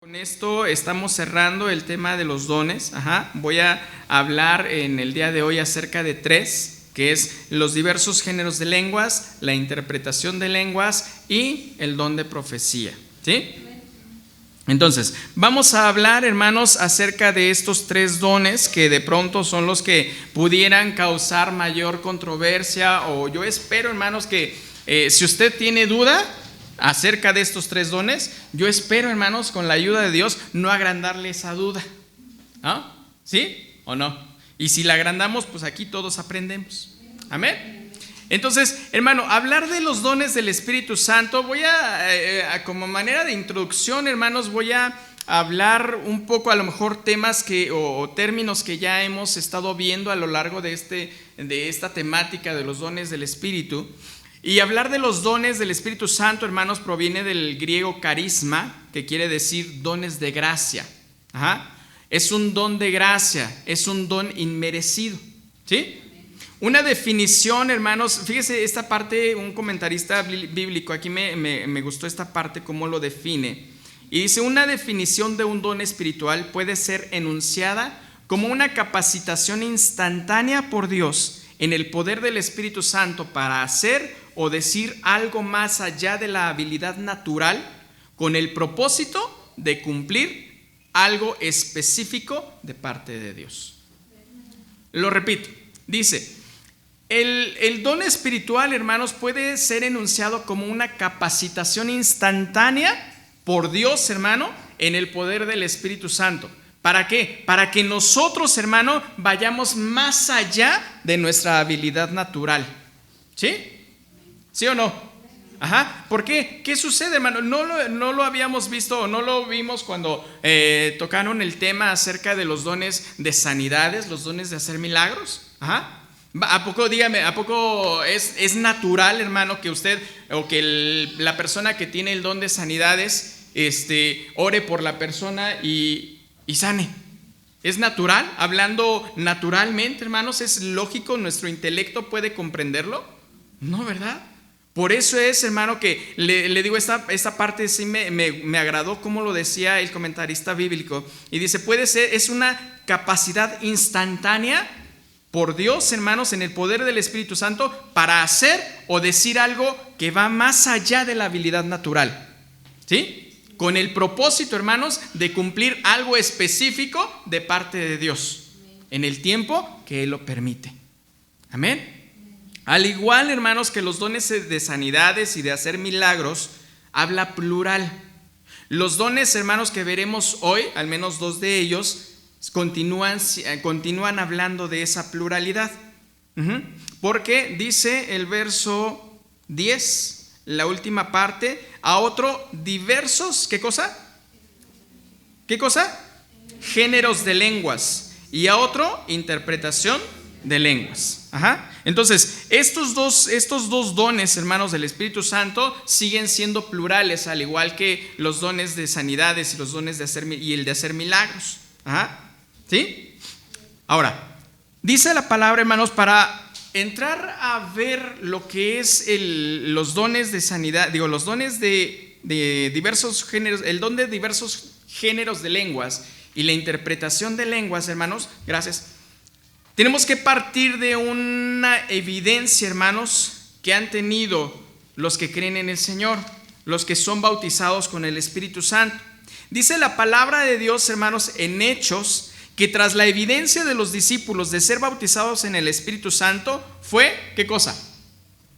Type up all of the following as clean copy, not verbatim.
Con esto estamos cerrando el tema de los dones. Voy a hablar en el día de hoy acerca de tres, que es los diversos géneros de lenguas, la interpretación de lenguas y el don de profecía. ¿Sí? Entonces, vamos a hablar, hermanos, acerca de estos tres dones que de pronto son los que pudieran causar mayor controversia, o yo espero, hermanos, que si usted tiene duda acerca de estos tres dones, yo espero, hermanos, con la ayuda de Dios, no agrandarle esa duda. ¿No? ¿Sí o no? Y si la agrandamos, pues aquí todos aprendemos. Amén. Entonces, hermano, hablar de los dones del Espíritu Santo, voy a como manera de introducción, hermanos, voy a hablar un poco, a lo mejor, temas o términos que ya hemos estado viendo a lo largo de esta temática de los dones del Espíritu. Y hablar de los dones del Espíritu Santo, hermanos, proviene del griego carisma, que quiere decir dones de gracia. Es un don de gracia, es un don inmerecido. ¿Sí? Una definición, hermanos, fíjese esta parte, un comentarista bíblico, aquí me gustó esta parte, cómo lo define. Y dice, una definición de un don espiritual puede ser enunciada como una capacitación instantánea por Dios en el poder del Espíritu Santo para hacer o decir algo más allá de la habilidad natural, con el propósito de cumplir algo específico de parte de Dios. Lo repito, dice, el don espiritual, hermanos, puede ser enunciado como una capacitación instantánea por Dios, hermano, en el poder del Espíritu Santo. ¿Para qué? Para que nosotros, hermano, vayamos más allá de nuestra habilidad natural. ¿Sí? ¿Sí o no? ¿Por qué? ¿Qué sucede, hermano? No lo habíamos visto, o no lo vimos cuando tocaron el tema acerca de los dones de sanidades, los dones de hacer milagros. ¿A poco, dígame, a poco es natural, hermano, que usted o que la persona que tiene el don de sanidades ore por la persona y sane? ¿Es natural? Hablando naturalmente, hermanos, ¿es lógico? ¿Nuestro intelecto puede comprenderlo? No, ¿verdad? Por eso es, hermano, que le digo, esta parte sí me agradó como lo decía el comentarista bíblico. Y dice, puede ser, es una capacidad instantánea por Dios, hermanos, en el poder del Espíritu Santo para hacer o decir algo que va más allá de la habilidad natural. ¿Sí? Con el propósito, hermanos, de cumplir algo específico de parte de Dios en el tiempo que Él lo permite. Amén. Al igual, hermanos, que los dones de sanidades y de hacer milagros, habla plural. Los dones, hermanos, que veremos hoy, al menos dos de ellos, continúan hablando de esa pluralidad. Porque dice el verso 10, la última parte, a otro diversos, ¿qué cosa? ¿Qué cosa? Géneros de lenguas. Y a otro, interpretación de lenguas. Entonces, estos dos dones, hermanos, del Espíritu Santo siguen siendo plurales, al igual que los dones de sanidades y los dones de hacer y el de hacer milagros. ¿Sí? Ahora, dice la palabra, hermanos, para entrar a ver lo que es los dones de sanidad, los dones de diversos géneros, el don de diversos géneros de lenguas y la interpretación de lenguas, hermanos, gracias. Tenemos que partir de una evidencia, hermanos, que han tenido los que creen en el Señor, los que son bautizados con el Espíritu Santo. Dice la palabra de Dios, hermanos, en Hechos, que tras la evidencia de los discípulos de ser bautizados en el Espíritu Santo, fue, ¿qué cosa?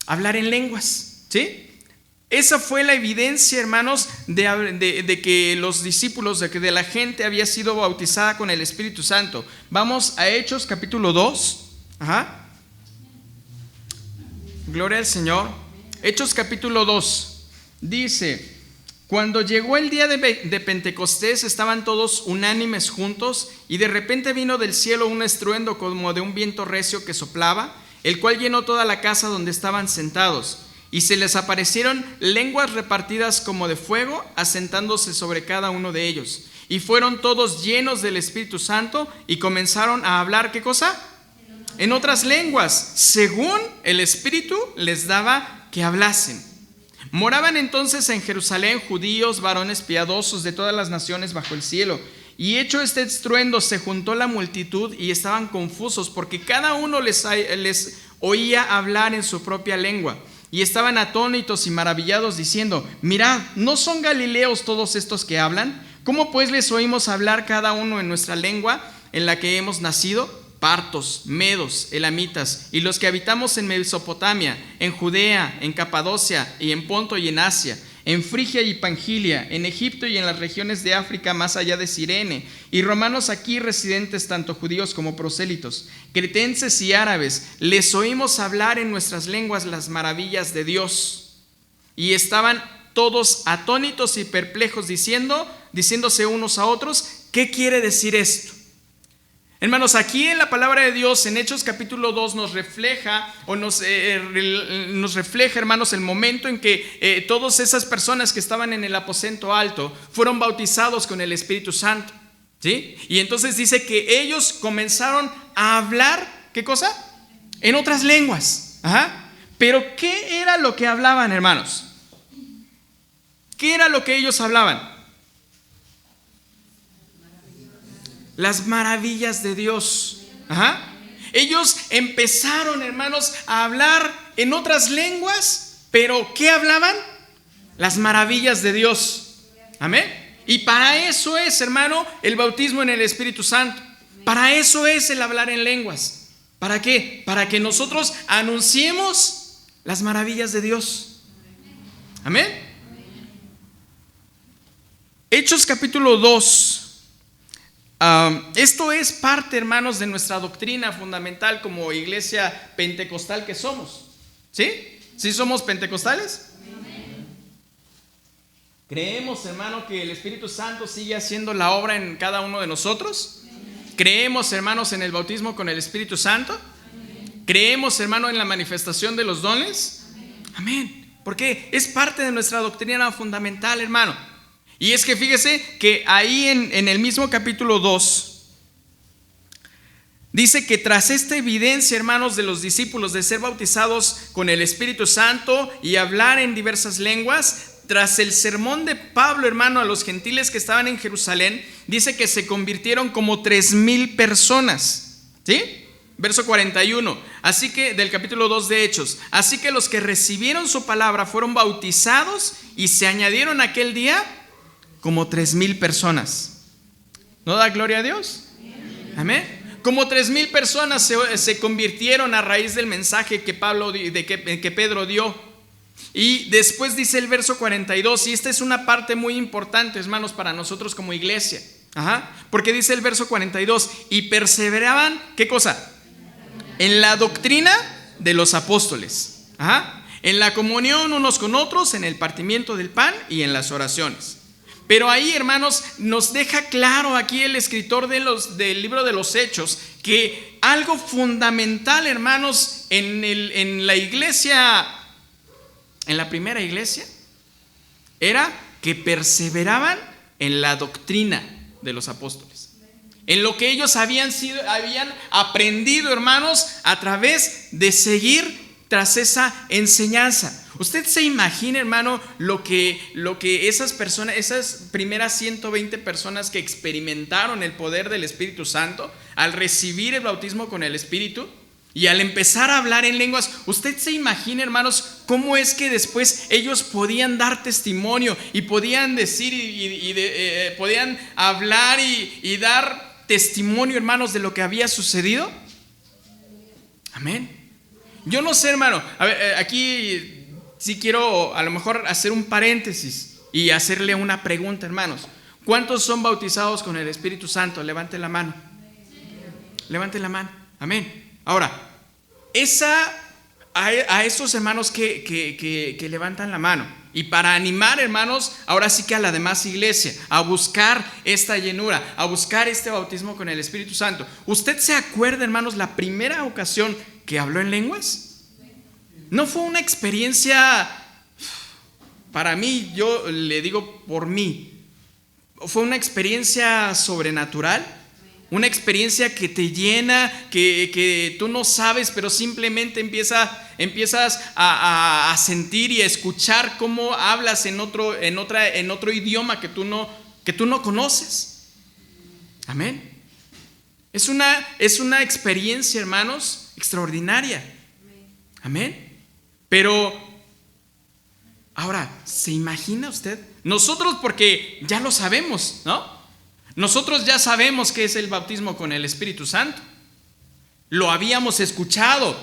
Hablar en lenguas, ¿sí? Esa fue la evidencia, hermanos, de que los discípulos, de que de la gente había sido bautizada con el Espíritu Santo. Vamos a Hechos capítulo 2. Gloria al Señor. Hechos capítulo 2. Dice, cuando llegó el día de Pentecostés, estaban todos unánimes juntos, y de repente vino del cielo un estruendo como de un viento recio que soplaba, el cual llenó toda la casa donde estaban sentados. Y se les aparecieron lenguas repartidas como de fuego, asentándose sobre cada uno de ellos. Y fueron todos llenos del Espíritu Santo y comenzaron a hablar, ¿qué cosa? En otras lenguas, según el Espíritu les daba que hablasen. Moraban entonces en Jerusalén judíos, varones piadosos de todas las naciones bajo el cielo. Y hecho este estruendo, se juntó la multitud y estaban confusos, porque cada uno les oía hablar en su propia lengua. Y estaban atónitos y maravillados, diciendo: mirad, ¿no son galileos todos estos que hablan? ¿Cómo pues les oímos hablar cada uno en nuestra lengua en la que hemos nacido? Partos, medos, elamitas, y los que habitamos en Mesopotamia, en Judea, en Capadocia y en Ponto y en Asia, en Frigia y Panfilia, en Egipto y en las regiones de África más allá de Cirene, y romanos aquí residentes, tanto judíos como prosélitos, cretenses y árabes, les oímos hablar en nuestras lenguas las maravillas de Dios. Y estaban todos atónitos y perplejos, diciéndose unos a otros: ¿qué quiere decir esto? Hermanos, aquí en la palabra de Dios, en Hechos capítulo 2, nos refleja, hermanos, el momento en que todas esas personas que estaban en el aposento alto fueron bautizados con el Espíritu Santo, ¿sí? Y entonces dice que ellos comenzaron a hablar, ¿qué cosa? En otras lenguas. Ajá. Pero ¿qué era lo que hablaban, hermanos? ¿Qué era lo que ellos hablaban? Las maravillas de Dios. Ajá. Ellos empezaron, hermanos, a hablar en otras lenguas, pero ¿qué hablaban? Las maravillas de Dios. Amén. Y para eso es, hermano, el bautismo en el Espíritu Santo. Para eso es el hablar en lenguas. ¿Para qué? Para que nosotros anunciemos las maravillas de Dios. Amén. Hechos capítulo 2. Esto es parte, hermanos, de nuestra doctrina fundamental como iglesia pentecostal que somos. ¿Sí? ¿Sí somos pentecostales? Amén. ¿Creemos, hermano, que el Espíritu Santo sigue haciendo la obra en cada uno de nosotros? Amén. ¿Creemos, hermanos, en el bautismo con el Espíritu Santo? Amén. ¿Creemos, hermano, en la manifestación de los dones? Amén. Amén. Porque es parte de nuestra doctrina fundamental, hermano. Y es que fíjese que ahí en el mismo capítulo 2 dice que tras esta evidencia, hermanos, de los discípulos de ser bautizados con el Espíritu Santo y hablar en diversas lenguas, tras el sermón de Pablo, hermano, a los gentiles que estaban en Jerusalén, dice que se convirtieron como 3,000 personas. ¿Sí? Verso 41, así que del capítulo 2 de Hechos: así que los que recibieron su palabra fueron bautizados y se añadieron aquel día como 3,000 personas. ¿No da gloria a Dios? Amén. Como 3,000 personas se convirtieron a raíz del mensaje que Pedro dio. Y después dice el verso 42, y esta es una parte muy importante, hermanos, para nosotros como iglesia. Ajá. Porque dice el verso 42, y perseveraban, ¿qué cosa? En la doctrina de los apóstoles. Ajá. En la comunión unos con otros, en el partimiento del pan y en las oraciones. Pero ahí, hermanos, nos deja claro aquí el escritor del libro de los Hechos que algo fundamental, hermanos, en la iglesia, en la primera iglesia, era que perseveraban en la doctrina de los apóstoles, en lo que ellos habían aprendido, hermanos, a través de seguir tras esa enseñanza. Usted se imagina, hermano, lo que esas personas, esas primeras 120 personas que experimentaron el poder del Espíritu Santo al recibir el bautismo con el Espíritu y al empezar a hablar en lenguas. Usted se imagina, hermanos, cómo es que después ellos podían dar testimonio y podían decir podían hablar y dar testimonio, hermanos, de lo que había sucedido. Amén. Yo no sé, hermano, a ver, aquí sí quiero a lo mejor hacer un paréntesis y hacerle una pregunta, hermanos. ¿Cuántos son bautizados con el Espíritu Santo? Levante la mano. Levante la mano. Amén. Ahora, a esos hermanos que levantan la mano, y para animar, hermanos, ahora sí que a la demás iglesia a buscar esta llenura, a buscar este bautismo con el Espíritu Santo. ¿Usted se acuerda, hermanos, la primera ocasión que habló en lenguas? No fue una experiencia, para mí, yo le digo por mí, fue una experiencia sobrenatural, una experiencia que te llena, que tú no sabes, pero simplemente empiezas a sentir y a escuchar cómo hablas en otro idioma que tú no conoces. Amén. Es una experiencia, hermanos, extraordinaria. Amén. Pero ahora, ¿se imagina usted? Nosotros, porque ya lo sabemos, ¿no? Nosotros ya sabemos qué es el bautismo con el Espíritu Santo. Lo habíamos escuchado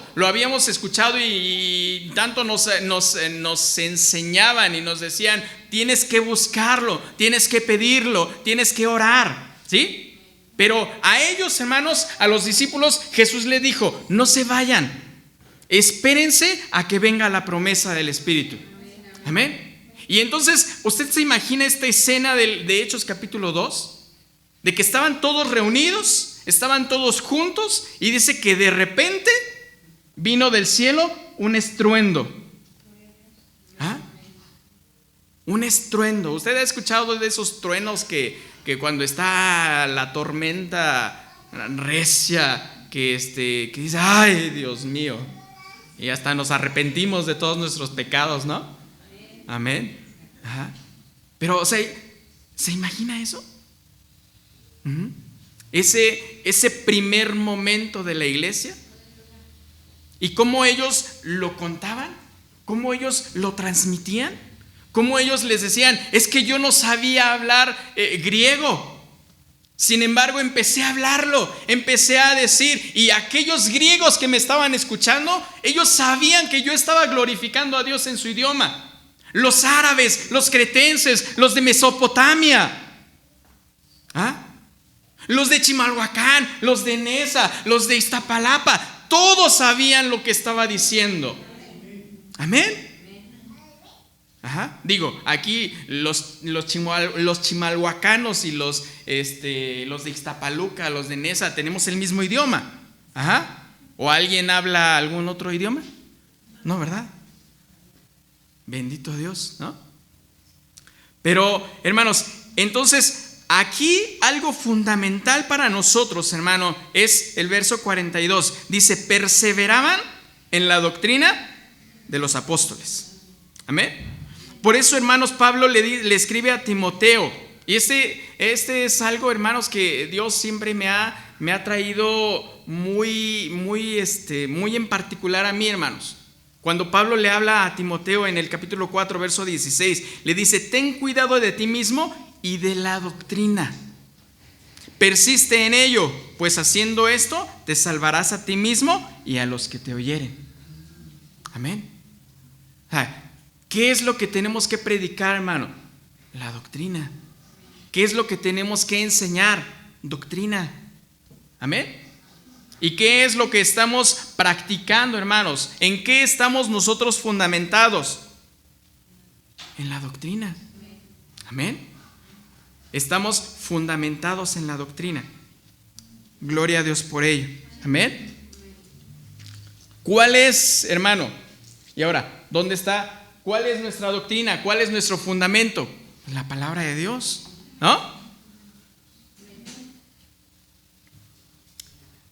y tanto nos enseñaban y nos decían, tienes que buscarlo, tienes que pedirlo, tienes que orar, ¿sí? Pero a ellos, hermanos, a los discípulos, Jesús les dijo, no se vayan, espérense a que venga la promesa del Espíritu. Amén. Y entonces, ¿usted se imagina esta escena de Hechos capítulo 2? De que estaban todos reunidos, estaban todos juntos, y dice que de repente vino del cielo un estruendo. ¿Ah? Un estruendo. ¿Usted ha escuchado de esos truenos que cuando está la tormenta recia, que dice, ay, Dios mío, y hasta nos arrepentimos de todos nuestros pecados, ¿no? Amén. Ajá. Pero, o sea, ¿se imagina eso? Ese primer momento de la iglesia, y cómo ellos lo contaban, cómo ellos lo transmitían, cómo ellos les decían, es que yo no sabía hablar griego, sin embargo empecé a hablarlo, empecé a decir, y aquellos griegos que me estaban escuchando, ellos sabían que yo estaba glorificando a Dios en su idioma. Los árabes, los cretenses, los de Mesopotamia, ¿ah? Los de Chimalhuacán, los de Nesa, los de Iztapalapa, todos sabían lo que estaba diciendo. Amén. Ajá. Digo, aquí los chimalhuacanos y los de Iztapaluca, los de Nesa, tenemos el mismo idioma. Ajá. ¿O alguien habla algún otro idioma? No, ¿verdad? Bendito Dios, ¿no? Pero, hermanos, entonces aquí algo fundamental para nosotros, hermano, es el verso 42. Dice, perseveraban en la doctrina de los apóstoles. Amén. Por eso, hermanos, Pablo le escribe a Timoteo. Y este es algo, hermanos, que Dios siempre me ha traído muy en particular a mí, hermanos. Cuando Pablo le habla a Timoteo en el capítulo 4, verso 16, le dice, ten cuidado de ti mismo y de la doctrina. Persiste en ello, pues haciendo esto te salvarás a ti mismo y a los que te oyeren. Amén. ¿Qué es lo que tenemos que predicar, hermano? La doctrina. ¿Qué es lo que tenemos que enseñar? Doctrina. Amén. ¿Y qué es lo que estamos practicando, hermanos? ¿En qué estamos nosotros fundamentados? En la doctrina. Amén. Estamos fundamentados en la doctrina. Gloria a Dios por ello. Amén. ¿Cuál es, hermano? Y ahora, ¿dónde está? ¿Cuál es nuestra doctrina? ¿Cuál es nuestro fundamento? La palabra de Dios, ¿no?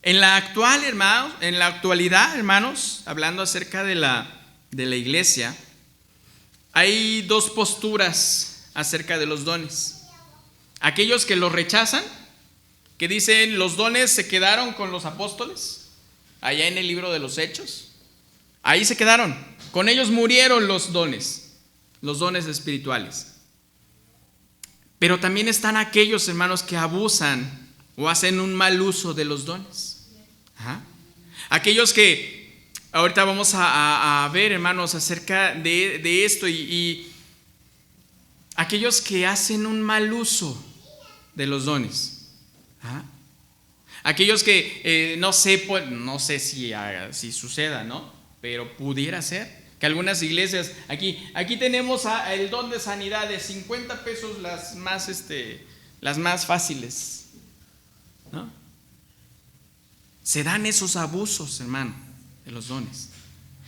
En la actualidad, hermanos, hablando acerca de la iglesia, hay dos posturas acerca de los dones. Aquellos que los rechazan, que dicen los dones se quedaron con los apóstoles, allá en el libro de los Hechos, ahí se quedaron, con ellos murieron los dones espirituales. Pero también están aquellos, hermanos, que abusan o hacen un mal uso de los dones. Ajá. Aquellos que ahorita vamos a ver, hermanos, acerca de esto y aquellos que hacen un mal uso de los dones. Ajá. Aquellos que no sé si suceda, ¿no? Pero pudiera ser que algunas iglesias, aquí tenemos el don de sanidad de 50 pesos, las más fáciles, ¿no? Se dan esos abusos, hermano, de los dones.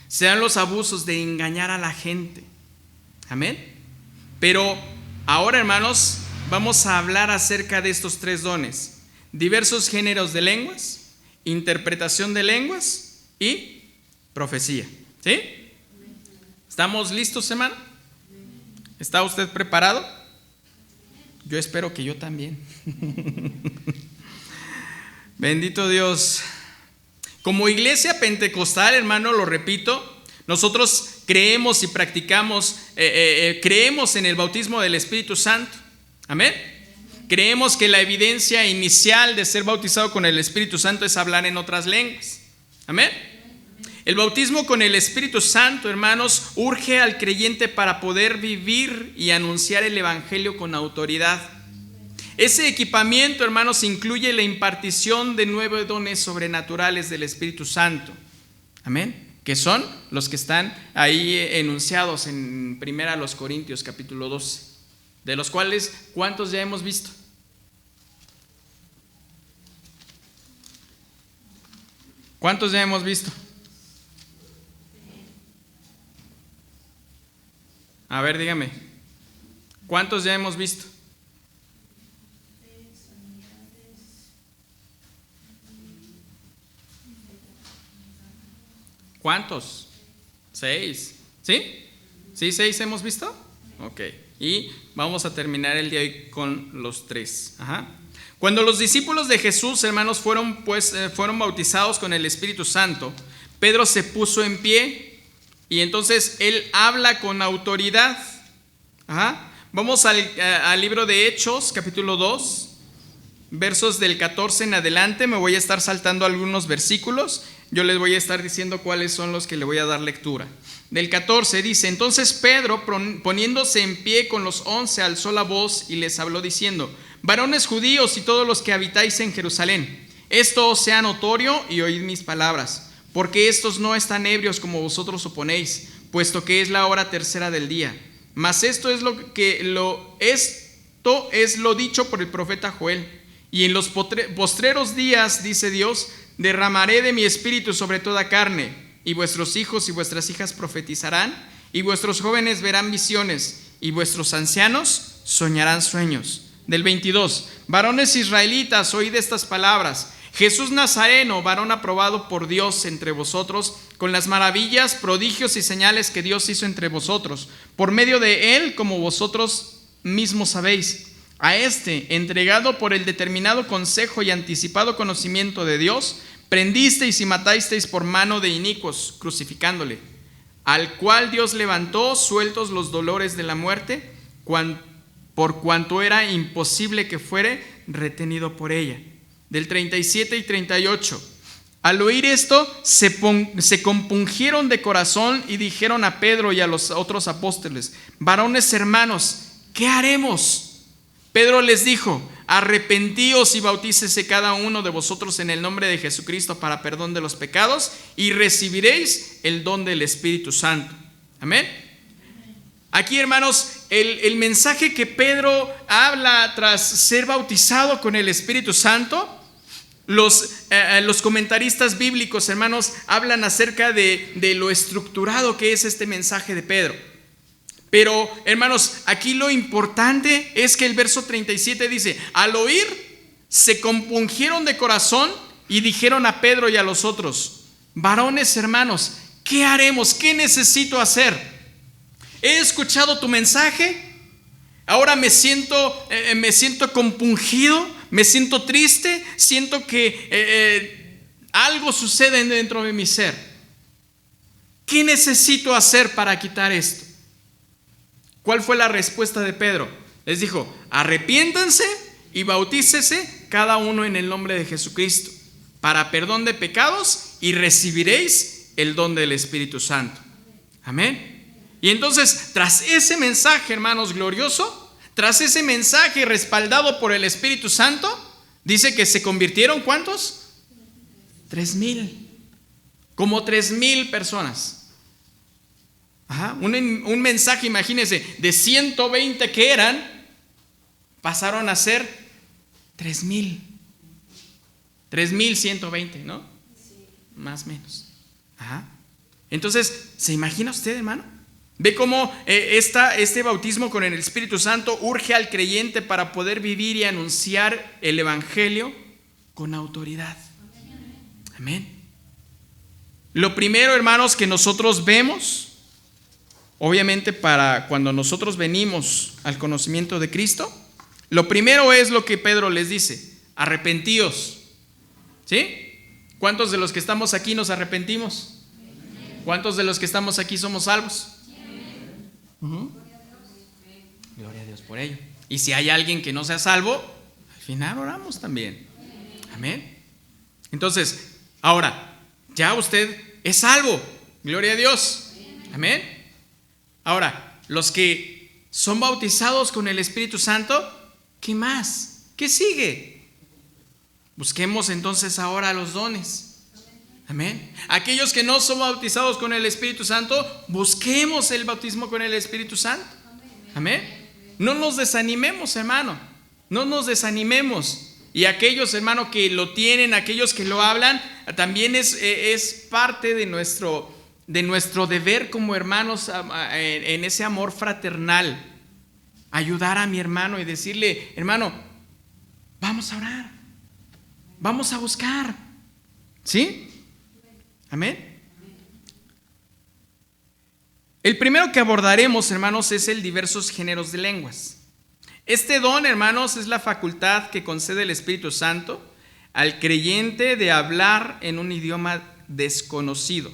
Se dan los abusos de engañar a la gente. Amén. Pero ahora, hermanos, vamos a hablar acerca de estos tres dones: diversos géneros de lenguas, interpretación de lenguas y profecía. ¿Sí? ¿Estamos listos, hermano? ¿Está usted preparado? Yo espero que yo también. Bendito Dios. Como iglesia pentecostal, hermano, lo repito, nosotros creemos y practicamos, creemos en el bautismo del Espíritu Santo. Amén. Creemos que la evidencia inicial de ser bautizado con el Espíritu Santo es hablar en otras lenguas. Amén. El bautismo con el Espíritu Santo, hermanos, urge al creyente para poder vivir y anunciar el evangelio con autoridad. Ese equipamiento, hermanos, incluye la impartición de 9 dones sobrenaturales del Espíritu Santo. Amén. Que son los que están ahí enunciados en 1 Corintios capítulo 12, de los cuales, ¿cuántos ya hemos visto? ¿Cuántos ya hemos visto? A ver, dígame, ¿cuántos ya hemos visto? ¿Cuántos? 6. ¿Sí? ¿Sí, 6 hemos visto? Ok. Y vamos a terminar el día de hoy con los 3. Ajá. Cuando los discípulos de Jesús, hermanos, fueron bautizados con el Espíritu Santo, Pedro se puso en pie y entonces él habla con autoridad. Ajá. Vamos al libro de Hechos, capítulo 2, versos del 14 en adelante. Me voy a estar saltando algunos versículos. Yo les voy a estar diciendo cuáles son los que le voy a dar lectura. Del 14 dice: entonces Pedro, poniéndose en pie con los 11, alzó la voz y les habló diciendo: varones judíos y todos los que habitáis en Jerusalén, esto os sea notorio y oíd mis palabras, porque estos no están ebrios como vosotros suponéis, puesto que es la hora tercera del día. Mas esto es lo dicho por el profeta Joel. Y en los postreros días, dice Dios, derramaré de mi espíritu sobre toda carne, y vuestros hijos y vuestras hijas profetizarán, y vuestros jóvenes verán visiones, y vuestros ancianos soñarán sueños. Del 22, varones israelitas, oíd estas palabras: Jesús Nazareno, varón aprobado por Dios entre vosotros, con las maravillas, prodigios y señales que Dios hizo entre vosotros, por medio de él, como vosotros mismos sabéis. A este, entregado por el determinado consejo y anticipado conocimiento de Dios, prendisteis y matasteis por mano de inicuos, crucificándole, al cual Dios levantó, sueltos los dolores de la muerte, por cuanto era imposible que fuere retenido por ella. Del 37 y 38. Al oír esto, se compungieron de corazón y dijeron a Pedro y a los otros apóstoles: varones hermanos, ¿qué haremos? Pedro les dijo: arrepentíos y bautícese cada uno de vosotros en el nombre de Jesucristo para perdón de los pecados, y recibiréis el don del Espíritu Santo. Amén. Aquí, hermanos, el mensaje que Pedro habla tras ser bautizado con el Espíritu Santo, los comentaristas bíblicos, hermanos, hablan acerca de lo estructurado que es este mensaje de Pedro. Pero, hermanos, aquí lo importante es que el verso 37 dice: al oír, se compungieron de corazón y dijeron a Pedro y a los otros: varones hermanos, ¿qué haremos? ¿Qué necesito hacer? He escuchado tu mensaje, ahora me siento compungido, me siento triste, siento que algo sucede dentro de mi ser. ¿Qué necesito hacer para quitar esto? ¿Cuál fue la respuesta de Pedro? Les dijo: arrepiéntanse y bautícese cada uno en el nombre de Jesucristo para perdón de pecados, y recibiréis el don del Espíritu Santo. Amén. Y entonces, tras ese mensaje, hermanos, glorioso, tras ese mensaje respaldado por el Espíritu Santo, dice que se convirtieron, ¿cuántos? 3,000. Como 3,000 personas. Ajá, un mensaje, imagínense, de 120 que eran, pasaron a ser 3,000. 3,120, ¿no? Sí. Más o menos. Ajá. Entonces, ¿se imagina usted, hermano? Ve cómo este bautismo con el Espíritu Santo urge al creyente para poder vivir y anunciar el evangelio con autoridad. Amén. Lo primero, hermanos, que nosotros vemos, obviamente para cuando nosotros venimos al conocimiento de Cristo, lo primero es lo que Pedro les dice: arrepentíos. ¿Sí? ¿Cuántos de los que estamos aquí nos arrepentimos? ¿Cuántos de los que estamos aquí somos salvos? Gloria a Dios por ello. Y si hay alguien que no sea salvo, al final oramos también. Amén. Entonces, ahora, ya usted es salvo. Gloria a Dios. Amén. Ahora, los que son bautizados con el Espíritu Santo, ¿qué más? ¿Qué sigue? Busquemos entonces ahora los dones. Amén. Aquellos que no son bautizados con el Espíritu Santo, busquemos el bautismo con el Espíritu Santo. Amén. No nos desanimemos, hermano. No nos desanimemos. Y aquellos, hermano, que lo tienen, aquellos que lo hablan, también es parte de nuestro deber como hermanos en ese amor fraternal. Ayudar a mi hermano y decirle: hermano, vamos a orar, vamos a buscar. ¿Sí? Amén. El primero que abordaremos, hermanos, es el diversos géneros de lenguas. Este don, hermanos, es la facultad que concede el Espíritu Santo al creyente de hablar en un idioma desconocido.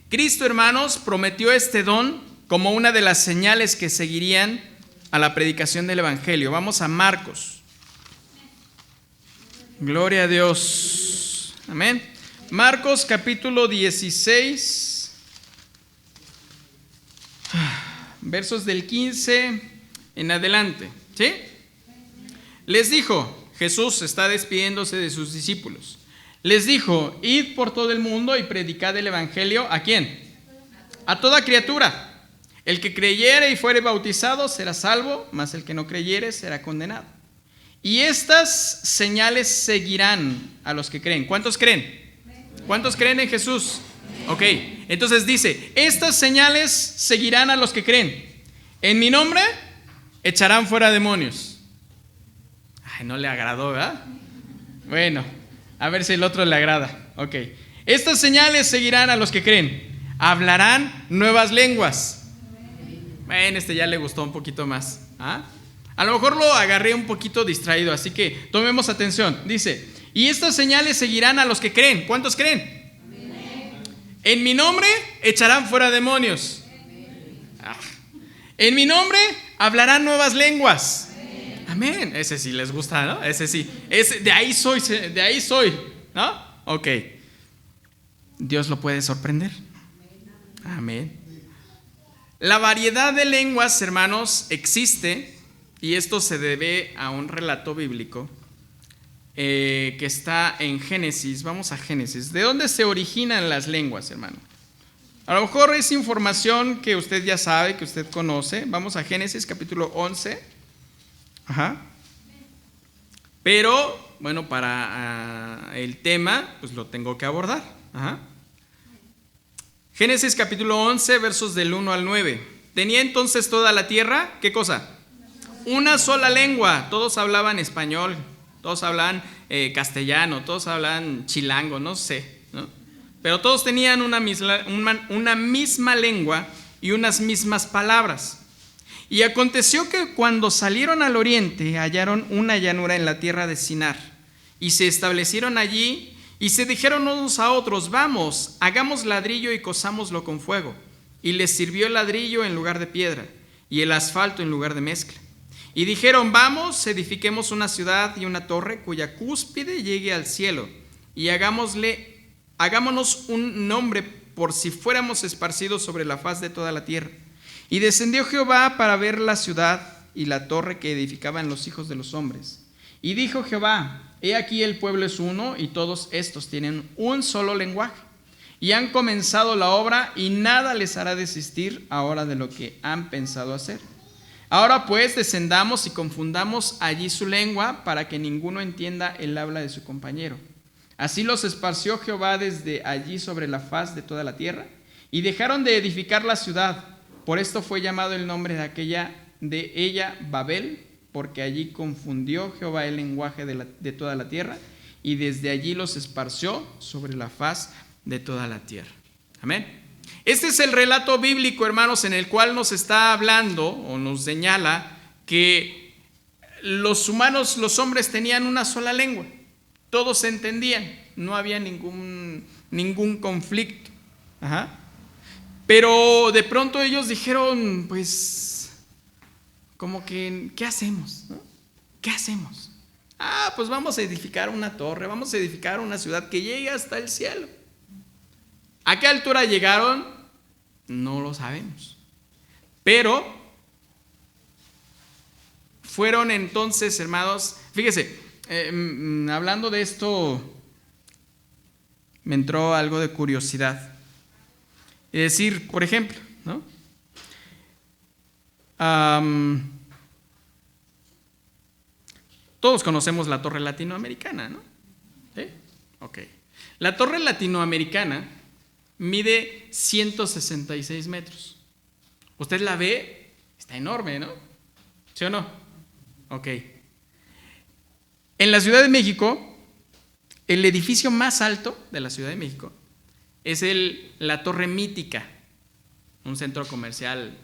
Cristo, hermanos, prometió este don como una de las señales que seguirían a la predicación del Evangelio. Vamos a Marcos. Gloria a Dios. Amén. Marcos capítulo 16, versos del 15 en adelante. ¿Sí? Les dijo, Jesús está despidiéndose de sus discípulos. Les dijo: id por todo el mundo y predicad el Evangelio. ¿A quién? A toda criatura. El que creyere y fuere bautizado será salvo, mas el que no creyere será condenado. Y estas señales seguirán a los que creen. ¿Cuántos creen? ¿Cuántos creen en Jesús? Ok, entonces dice: estas señales seguirán a los que creen. En mi nombre echarán fuera demonios. Ay, no le agradó, ¿verdad? Bueno, a ver si el otro le agrada. Ok, estas señales seguirán a los que creen. Hablarán nuevas lenguas. Bueno, este ya le gustó un poquito más. ¿Ah? A lo mejor lo agarré un poquito distraído, así que tomemos atención. Dice: y estas señales seguirán a los que creen. ¿Cuántos creen? En mi nombre echarán fuera demonios. En mi nombre hablarán nuevas lenguas. Amén. Ese sí les gusta, ¿no? Ese sí. De ahí soy, ¿no? Ok. Dios lo puede sorprender. Amén. La variedad de lenguas, hermanos, existe, y esto se debe a un relato bíblico que está en Génesis. Vamos a Génesis. ¿De dónde se originan las lenguas, hermano? A lo mejor es información que usted ya sabe, que usted conoce. Vamos a Génesis capítulo 11. Ajá. Pero, bueno, para el tema, pues lo tengo que abordar. Ajá. Génesis capítulo 11, versos del 1 al 9. Tenía entonces toda la tierra, ¿qué cosa? Una sola lengua. Todos hablaban español, todos hablaban castellano, todos hablaban chilango, no sé, ¿no? Pero todos tenían una misma lengua y unas mismas palabras. Y aconteció que cuando salieron al oriente hallaron una llanura en la tierra de Sinar, y se establecieron allí y se dijeron unos a otros: vamos, hagamos ladrillo y cosámoslo con fuego. Y les sirvió el ladrillo en lugar de piedra y el asfalto en lugar de mezcla. Y dijeron: vamos, edifiquemos una ciudad y una torre cuya cúspide llegue al cielo, y hagámonos un nombre por si fuéramos esparcidos sobre la faz de toda la tierra. Y descendió Jehová para ver la ciudad y la torre que edificaban los hijos de los hombres. Y dijo Jehová: he aquí el pueblo es uno, y todos estos tienen un solo lenguaje. Y han comenzado la obra, y nada les hará desistir ahora de lo que han pensado hacer. Ahora pues descendamos y confundamos allí su lengua, para que ninguno entienda el habla de su compañero. Así los esparció Jehová desde allí sobre la faz de toda la tierra, y dejaron de edificar la ciudad. Por esto fue llamado el nombre de ella Babel, porque allí confundió Jehová el lenguaje de toda la tierra, y desde allí los esparció sobre la faz de toda la tierra. Amén. Este es el relato bíblico, hermanos, en el cual nos está hablando o nos señala que los humanos, los hombres tenían una sola lengua. Todos se entendían, no había ningún conflicto. Ajá. Pero de pronto ellos dijeron, pues, como que, ¿qué hacemos? ¿No? ¿Qué hacemos? Pues vamos a edificar una torre, vamos a edificar una ciudad que llegue hasta el cielo. ¿A qué altura llegaron? No lo sabemos. Pero fueron entonces, hermanos, fíjese, hablando de esto, me entró algo de curiosidad. Es decir, por ejemplo, ¿no? Todos conocemos la torre latinoamericana, ¿no? ¿Sí? Ok. La torre latinoamericana mide 166 metros. Usted la ve, está enorme, ¿no? ¿Sí o no? Ok. En la Ciudad de México, el edificio más alto de la Ciudad de México es la Torre Mítica, un centro comercial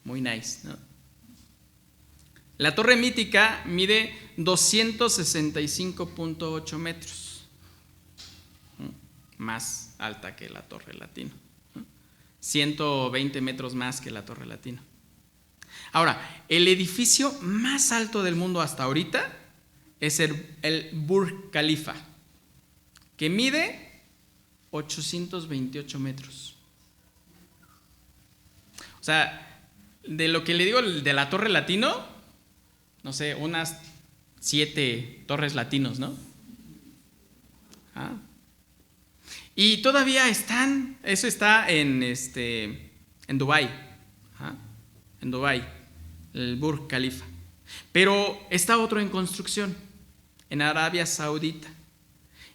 muy nice, ¿no? La Torre Mítica mide 265.8 metros, más alta que la Torre Latino, 120 metros más que la Torre Latino. Ahora, el edificio más alto del mundo hasta ahorita es el Burj Khalifa, que mide 828 metros. O sea, de lo que le digo de la Torre Latino, no sé, unas 7 torres latinos, ¿no? Y todavía eso está en Dubái, en Dubái, el Burj Khalifa. Pero está otro en construcción, en Arabia Saudita.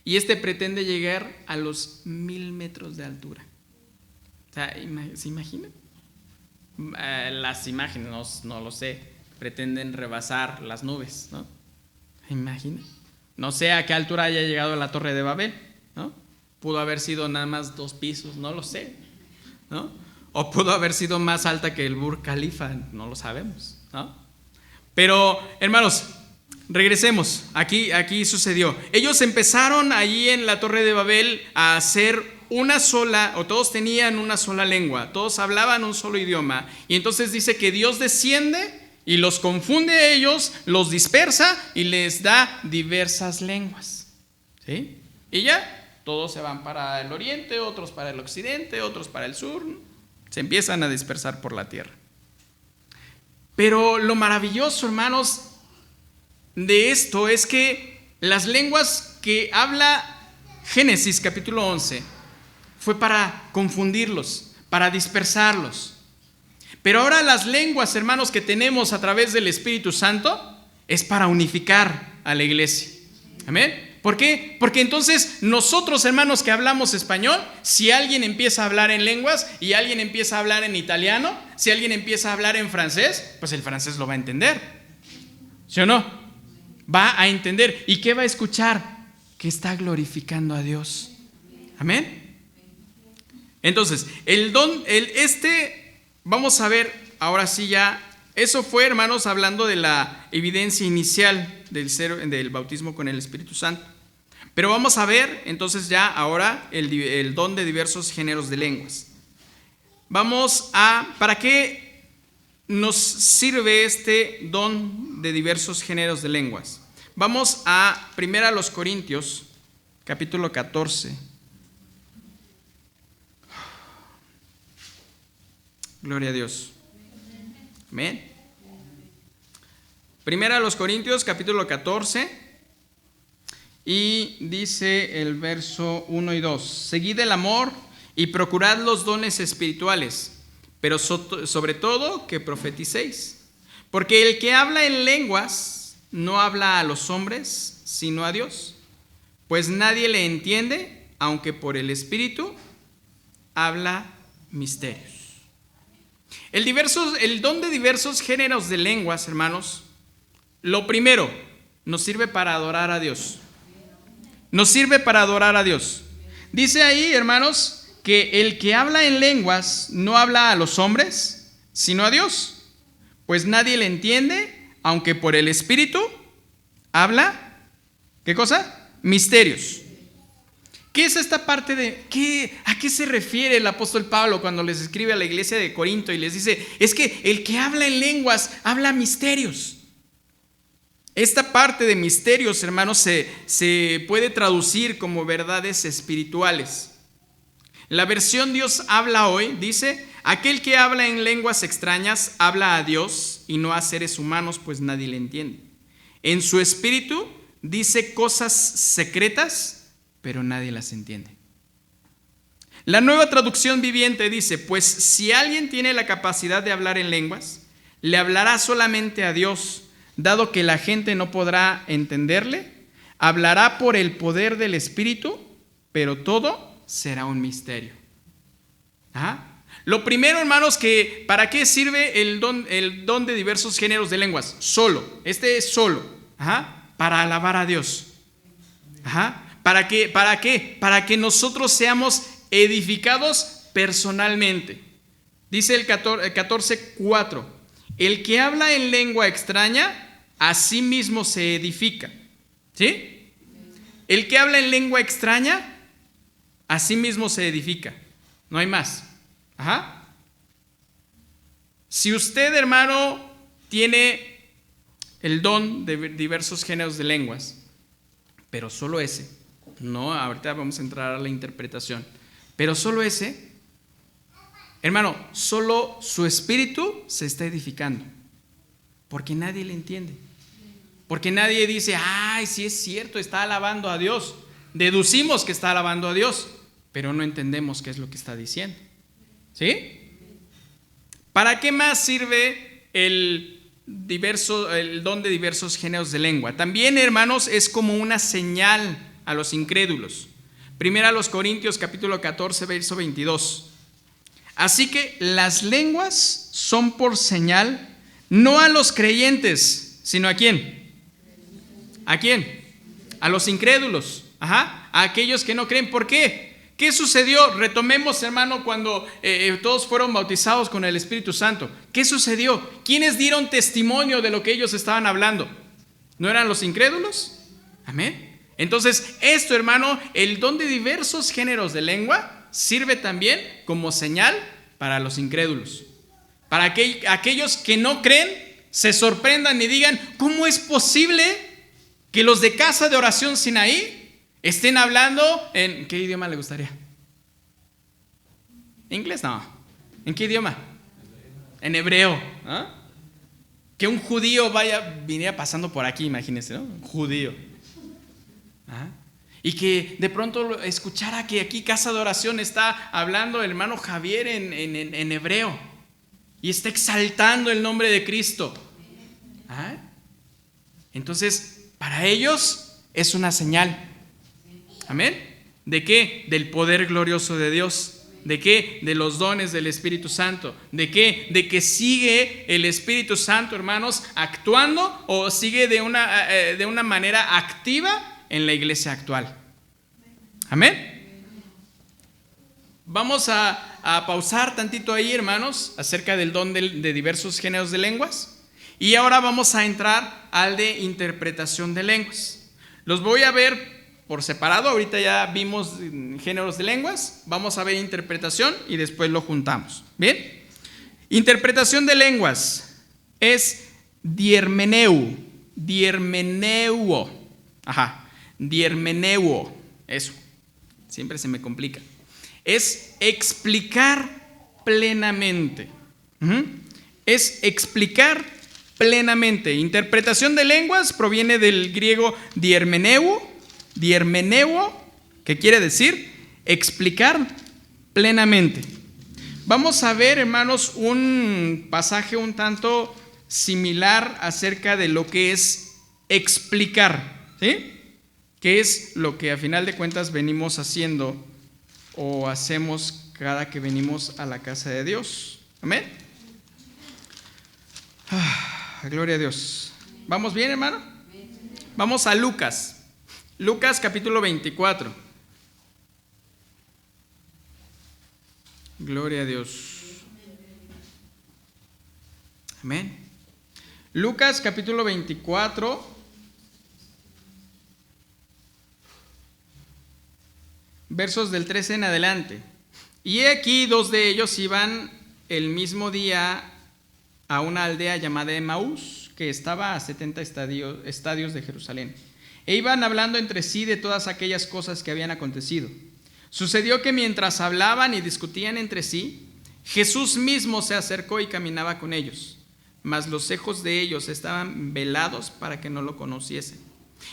Y pretende llegar a los 1000 metros de altura. O sea, ¿se imaginan? Las imágenes, no lo sé, pretenden rebasar las nubes, ¿no? ¿Se imaginan? No sé a qué altura haya llegado la Torre de Babel, ¿no? Pudo haber sido nada más 2 pisos, no lo sé, ¿no? O pudo haber sido más alta que el Burj Khalifa, no lo sabemos, ¿no? Pero, hermanos, regresemos. Aquí sucedió. Ellos empezaron allí en la Torre de Babel a hacer una sola, o todos tenían una sola lengua, todos hablaban un solo idioma. Y entonces dice que Dios desciende y los confunde a ellos, los dispersa y les da diversas lenguas. ¿Sí? Y ya, todos se van para el oriente, otros para el occidente, otros para el sur. Se empiezan a dispersar por la tierra. Pero lo maravilloso, hermanos, de esto es que las lenguas que habla Génesis capítulo 11 fue para confundirlos, para dispersarlos. Pero ahora las lenguas, hermanos, que tenemos a través del Espíritu Santo es para unificar a la iglesia. ¿Amén? ¿Por qué? Porque entonces nosotros, hermanos, que hablamos español, si alguien empieza a hablar en lenguas y alguien empieza a hablar en italiano, si alguien empieza a hablar en francés, pues el francés lo va a entender. ¿Sí o no? Va a entender. ¿Y qué va a escuchar? Que está glorificando a Dios. Amén. Entonces, vamos a ver ahora sí ya. Eso fue, hermanos, hablando de la evidencia inicial del bautismo con el Espíritu Santo. Pero vamos a ver entonces ya ahora el don de diversos géneros de lenguas. ¿Para qué nos sirve este don de diversos géneros de lenguas? Vamos a 1 Corintios, capítulo 14. Gloria a Dios. Amén. 1 Corintios, capítulo 14. Y dice el verso 1 y 2. Seguid el amor y procurad los dones espirituales, pero sobre todo que profeticéis. Porque el que habla en lenguas no habla a los hombres, sino a Dios. Pues nadie le entiende, aunque por el Espíritu habla misterios. El don de diversos géneros de lenguas, hermanos, lo primero, nos sirve para adorar a Dios. Nos sirve para adorar a Dios. Dice ahí, hermanos, que el que habla en lenguas no habla a los hombres, sino a Dios, pues nadie le entiende, aunque por el Espíritu habla, ¿qué cosa? Misterios. ¿Qué es esta parte a qué se refiere el apóstol Pablo cuando les escribe a la iglesia de Corinto y les dice, es que el que habla en lenguas habla misterios? Esta parte de misterios, hermanos, se puede traducir como verdades espirituales. La versión Dios habla hoy dice, aquel que habla en lenguas extrañas habla a Dios y no a seres humanos, pues nadie le entiende. En su espíritu dice cosas secretas, pero nadie las entiende. La Nueva Traducción Viviente dice, pues si alguien tiene la capacidad de hablar en lenguas, le hablará solamente a Dios, dado que la gente no podrá entenderle, hablará por el poder del Espíritu, pero todo será un misterio. Lo primero, hermanos, que ¿para qué sirve el don de diversos géneros de lenguas? Solo, este es solo, para alabar a Dios. ¿Para qué? Para que nosotros seamos edificados personalmente. Dice el 14:4, el que habla en lengua extraña, a sí mismo se edifica. ¿Sí? El que habla en lengua extraña, a sí mismo se edifica. No hay más. Si usted, hermano, tiene el don de diversos géneros de lenguas, pero solo ese, no, ahorita vamos a entrar a la interpretación, pero solo ese, hermano, solo su espíritu se está edificando, porque nadie le entiende, porque nadie dice, ay, sí es cierto, está alabando a Dios. Deducimos que está alabando a Dios, pero no entendemos qué es lo que está diciendo. ¿Sí? ¿Para qué más sirve el don de diversos géneros de lengua? También, hermanos, es como una señal a los incrédulos. Primera a los Corintios capítulo 14, verso 22. Así que las lenguas son por señal, no a los creyentes, sino ¿a quién? ¿A quién? A los incrédulos, a aquellos que no creen. ¿Por qué? ¿Qué sucedió? Retomemos, hermano, cuando todos fueron bautizados con el Espíritu Santo. ¿Qué sucedió? ¿Quiénes dieron testimonio de lo que ellos estaban hablando? ¿No eran los incrédulos? Amén. Entonces, esto, hermano, el don de diversos géneros de lengua sirve también como señal para los incrédulos. Para que aquellos que no creen se sorprendan y digan, ¿cómo es posible que los de Casa de Oración Sinaí estén hablando en... ¿Qué idioma le gustaría? ¿Inglés? No. ¿En qué idioma? En hebreo. Que un judío viniera pasando por aquí, imagínense, ¿no? Un judío. Y que de pronto escuchara que aquí Casa de Oración está hablando el hermano Javier en hebreo y está exaltando el nombre de Cristo. Entonces, para ellos es una señal. ¿Amén? ¿De qué? Del poder glorioso de Dios. ¿De qué? De los dones del Espíritu Santo. ¿De qué? De que sigue el Espíritu Santo, hermanos, actuando o sigue de una manera activa en la iglesia actual. Amén. Vamos a pausar tantito ahí, hermanos, acerca del don de diversos géneros de lenguas. Y ahora vamos a entrar al de interpretación de lenguas. Los voy a ver por separado. Ahorita ya vimos géneros de lenguas. Vamos a ver interpretación y después lo juntamos. Bien. Interpretación de lenguas es diermeneuo. Diermeneuo, eso, siempre se me complica. Es explicar plenamente. Es explicar plenamente. Interpretación de lenguas proviene del griego diermeneuo, que quiere decir explicar plenamente. Vamos a ver, hermanos, un pasaje un tanto similar acerca de lo que es explicar, ¿sí? ¿Qué es lo que a final de cuentas venimos haciendo o hacemos cada que venimos a la casa de Dios? Amén. Gloria a Dios. ¿Vamos bien, hermano? Vamos a Lucas. Lucas capítulo 24. Gloria a Dios. Amén. Lucas capítulo 24, versos del 13 en adelante. Y he aquí 2 de ellos iban el mismo día a una aldea llamada Emaús, que estaba a 70 estadios de Jerusalén. E iban hablando entre sí de todas aquellas cosas que habían acontecido. Sucedió que mientras hablaban y discutían entre sí, Jesús mismo se acercó y caminaba con ellos, mas los ojos de ellos estaban velados para que no lo conociesen.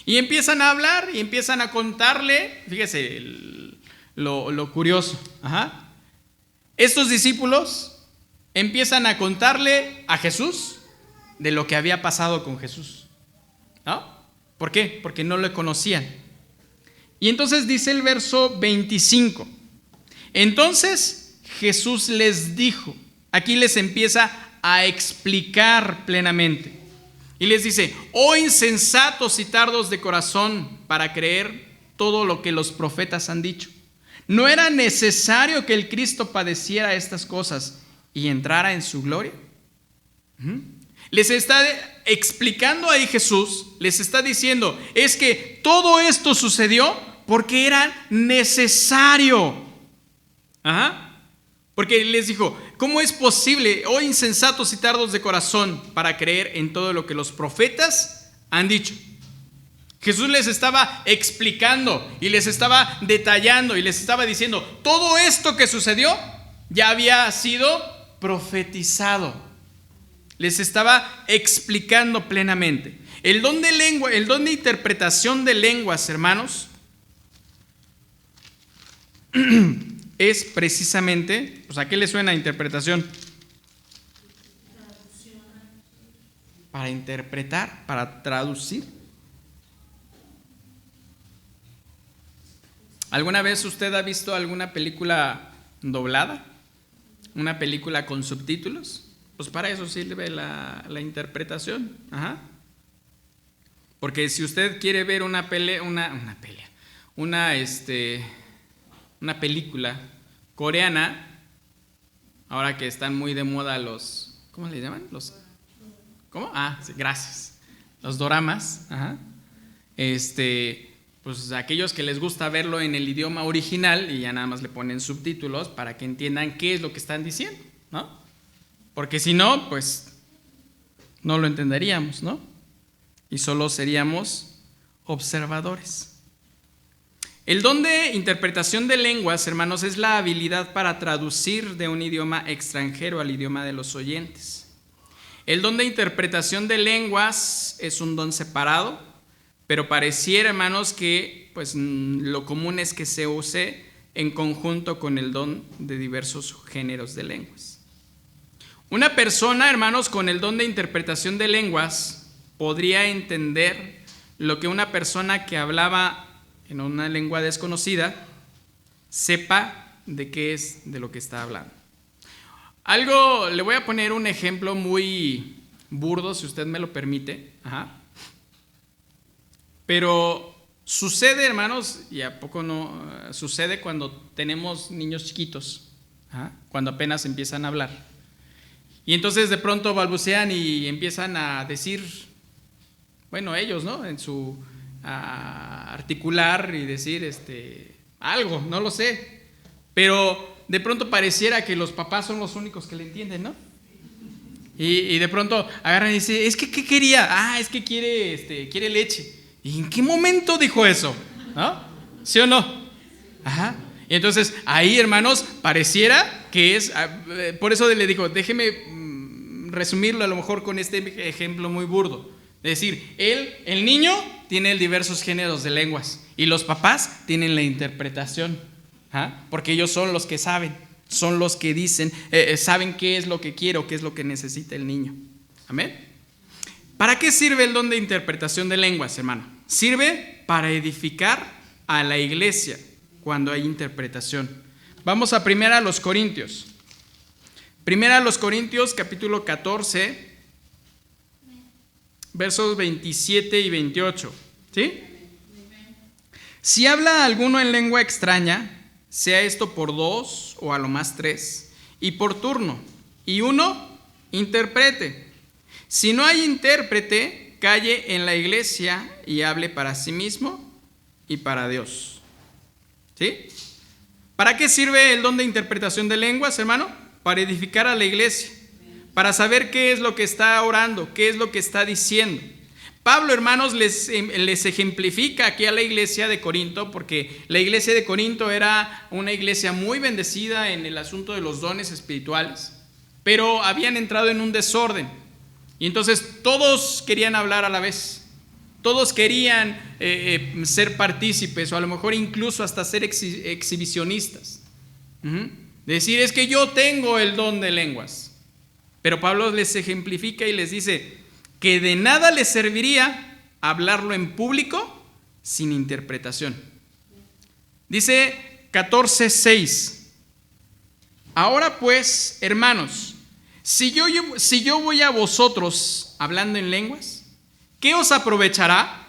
Y empiezan a hablar y empiezan a contarle, fíjese lo curioso. Estos discípulos empiezan a contarle a Jesús de lo que había pasado con Jesús, ¿no? ¿Por qué? Porque no le conocían. Y entonces dice el verso 25. Entonces Jesús les dijo, aquí les empieza a explicar plenamente. Y les dice, oh insensatos y tardos de corazón para creer todo lo que los profetas han dicho. ¿No era necesario que el Cristo padeciera estas cosas y entrara en su gloria? Les está explicando ahí Jesús, les está diciendo, es que todo esto sucedió porque era necesario. Porque les dijo, ¿cómo es posible, oh insensatos y tardos de corazón, para creer en todo lo que los profetas han dicho? Jesús les estaba explicando y les estaba detallando y les estaba diciendo, todo esto que sucedió ya había sido profetizado. Les estaba explicando plenamente. El don de lengua, el don de interpretación de lenguas, hermanos, es precisamente, pues ¿a qué le suena interpretación? Para interpretar, para traducir. ¿Alguna vez usted ha visto alguna película doblada? ¿Una película con subtítulos? Pues para eso sirve la interpretación. Porque si usted quiere ver una película coreana, ahora que están muy de moda los, ¿cómo le llaman? ¿Cómo? Sí, gracias. Los doramas. Pues aquellos que les gusta verlo en el idioma original y ya nada más le ponen subtítulos para que entiendan qué es lo que están diciendo, ¿no? Porque si no, pues no lo entenderíamos, ¿no? Y solo seríamos observadores. El don de interpretación de lenguas, hermanos, es la habilidad para traducir de un idioma extranjero al idioma de los oyentes. El don de interpretación de lenguas es un don separado, pero pareciera, hermanos, que pues lo común es que se use en conjunto con el don de diversos géneros de lenguas. Una persona, hermanos, con el don de interpretación de lenguas podría entender lo que una persona que hablaba en una lengua desconocida sepa de qué es de lo que está hablando. Le voy a poner un ejemplo muy burdo, si usted me lo permite. Pero sucede, hermanos, y a poco no, sucede cuando tenemos niños chiquitos, cuando apenas empiezan a hablar. Y entonces de pronto balbucean y empiezan a decir, bueno, ellos, ¿no? En su articular y decir algo, no lo sé. Pero de pronto pareciera que los papás son los únicos que le entienden, ¿no? Y de pronto agarran y dicen, es que ¿qué quería? Es que quiere leche. ¿Y en qué momento dijo eso? ¿No? ¿Sí o no? Y entonces ahí, hermanos, pareciera que es, por eso le digo, déjeme resumirlo a lo mejor con este ejemplo muy burdo. Es decir, el niño tiene diversos géneros de lenguas y los papás tienen la interpretación, porque ellos son los que saben, son los que dicen, saben qué es lo que quiere o qué es lo que necesita el niño. Amén. ¿Para qué sirve el don de interpretación de lenguas, hermano? Sirve para edificar a la iglesia cuando hay interpretación. Vamos a 1 Corintios. 1 Corintios capítulo 14, versos 27 y 28. ¿Sí? Si habla alguno en lengua extraña, sea esto por 2 o a lo más 3, y por turno, y uno interprete. Si no hay intérprete, calle en la iglesia y hable para sí mismo y para Dios. ¿Sí? ¿Para qué sirve el don de interpretación de lenguas, hermano? Para edificar a la iglesia, para saber qué es lo que está orando, qué es lo que está diciendo. Pablo, hermanos, les ejemplifica aquí a la iglesia de Corinto, porque la iglesia de Corinto era una iglesia muy bendecida en el asunto de los dones espirituales, pero habían entrado en un desorden, y entonces todos querían hablar a la vez, todos querían ser partícipes, o a lo mejor incluso hasta ser exhibicionistas. Decir, es que yo tengo el don de lenguas. Pero Pablo les ejemplifica y les dice que de nada les serviría hablarlo en público sin interpretación. Dice 14:6. Ahora pues, hermanos, si yo voy a vosotros hablando en lenguas, ¿qué os aprovechará?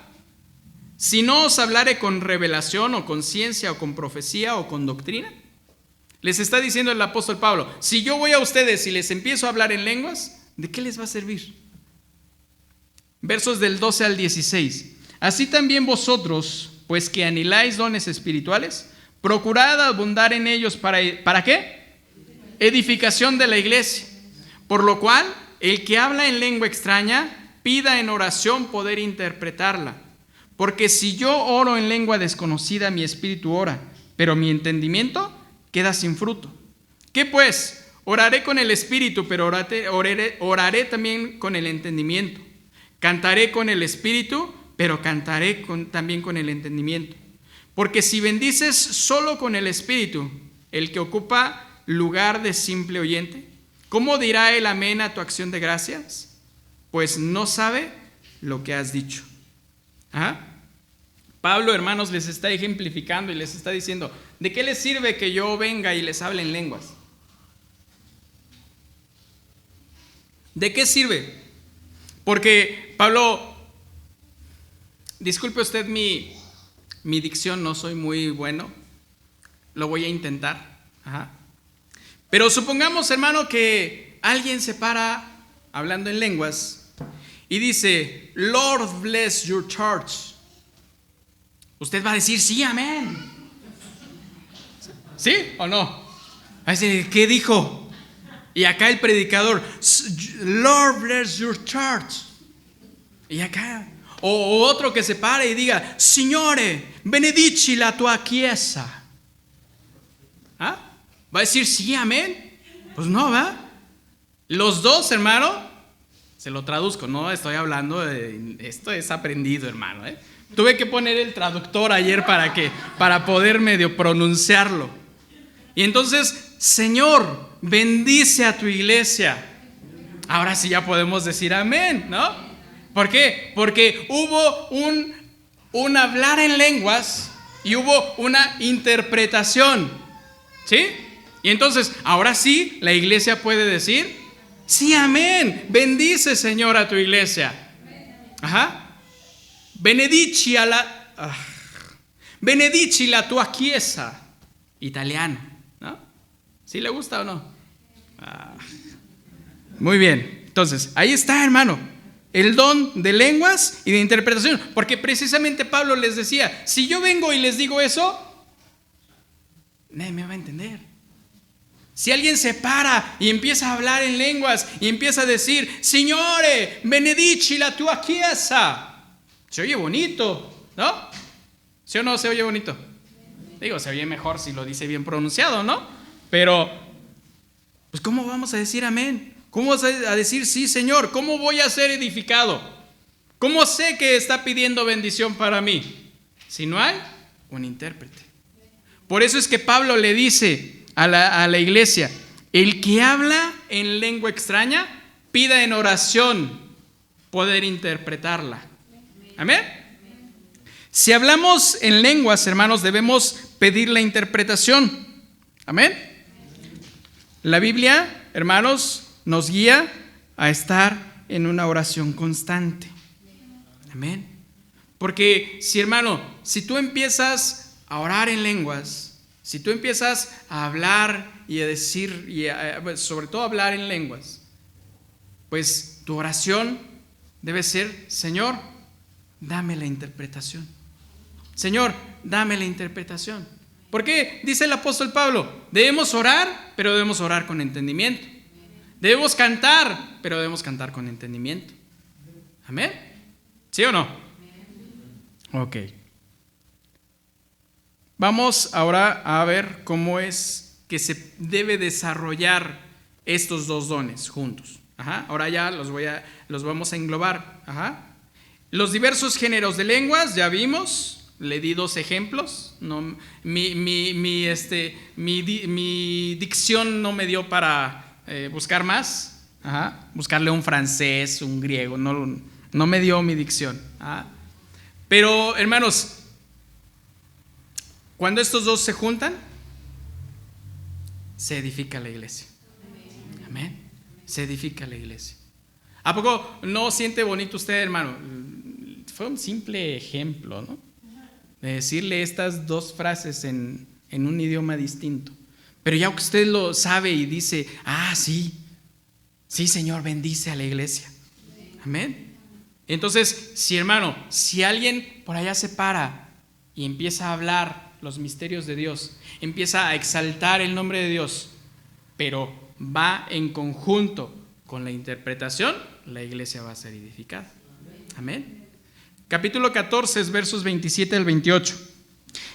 Si no os hablare con revelación o con ciencia o con profecía o con doctrina. Les está diciendo el apóstol Pablo, si yo voy a ustedes y les empiezo a hablar en lenguas, ¿de qué les va a servir? Versos del 12 al 16. Así también vosotros, pues que anheláis dones espirituales, procurad abundar en ellos ¿para qué? Edificación de la iglesia. Por lo cual, el que habla en lengua extraña, pida en oración poder interpretarla. Porque si yo oro en lengua desconocida, mi espíritu ora, pero mi entendimiento queda sin fruto. ¿Qué pues? Oraré con el espíritu, pero oraré también con el entendimiento. Cantaré con el espíritu, pero cantaré también con el entendimiento. Porque si bendices solo con el espíritu, el que ocupa lugar de simple oyente, ¿cómo dirá el amén a tu acción de gracias? Pues no sabe lo que has dicho. Pablo, hermanos, les está ejemplificando y les está diciendo, ¿de qué les sirve que yo venga y les hable en lenguas? ¿De qué sirve? Porque Pablo, disculpe usted mi dicción, no soy muy bueno, lo voy a intentar. Pero supongamos, hermano, que alguien se para hablando en lenguas y dice, Lord bless your church. Usted va a decir, sí, amén. ¿Sí o no? Va a decir, ¿qué dijo? Y acá el predicador, Lord bless your church. Y acá, o otro que se pare y diga, Signore, benedici la tua chiesa. ¿Va a decir, sí, amén? Pues no, ¿va? Los dos, hermano, se lo traduzco, no estoy hablando de, esto es aprendido, hermano, Tuve que poner el traductor ayer para poder medio pronunciarlo. Y entonces, Señor, bendice a tu iglesia. Ahora sí ya podemos decir amén, ¿no? ¿Por qué? Porque hubo un hablar en lenguas y hubo una interpretación. ¿Sí? Y entonces, ahora sí, la iglesia puede decir, sí, amén. Bendice, Señor, a tu iglesia. Benedici la tua chiesa. Italiano, ¿no? ¿Sí le gusta o no? Muy bien. Entonces, ahí está, hermano, el don de lenguas y de interpretación. Porque precisamente Pablo les decía, si yo vengo y les digo eso, nadie me va a entender. Si alguien se para y empieza a hablar en lenguas y empieza a decir, Signore, benedici la tua chiesa. Se oye bonito, ¿no? ¿Sí o no se oye bonito? Digo, se oye mejor si lo dice bien pronunciado, ¿no? Pero, pues, ¿cómo vamos a decir amén? ¿Cómo vamos a decir sí, Señor? ¿Cómo voy a ser edificado? ¿Cómo sé que está pidiendo bendición para mí? Si no hay un intérprete. Por eso es que Pablo le dice a la iglesia, el que habla en lengua extraña, pida en oración poder interpretarla. Amén. Si hablamos en lenguas, hermanos, debemos pedir la interpretación. Amén. La Biblia, hermanos, nos guía a estar en una oración constante. Amén. Porque si, hermano, si tú empiezas a orar en lenguas Si tú empiezas a hablar y a decir, sobre todo hablar en lenguas, pues tu oración debe ser: Señor, dame la interpretación. Señor, dame la interpretación. ¿Por qué? Dice el apóstol Pablo, debemos orar, pero debemos orar con entendimiento. Debemos cantar, pero debemos cantar con entendimiento. ¿Amén? ¿Sí o no? Ok. Vamos ahora a ver cómo es que se debe desarrollar estos dos dones juntos. Ahora ya los vamos a englobar. Los diversos géneros de lenguas, ya vimos, le di 2 ejemplos. No, mi dicción no me dio para buscar más. Buscarle un francés, un griego, no me dio mi dicción. Pero, hermanos, cuando estos dos se juntan, se edifica la iglesia. Amén. Se edifica la iglesia. ¿A poco no siente bonito usted, hermano? Fue un simple ejemplo, ¿no? De decirle estas 2 frases en un idioma distinto. Pero ya que usted lo sabe y dice: sí, Señor, bendice a la iglesia. Amén. Entonces, si alguien por allá se para y empieza a hablar los misterios de Dios, empieza a exaltar el nombre de Dios, pero va en conjunto con la interpretación, la iglesia va a ser edificada. Amén. Capítulo 14, versos 27 al 28.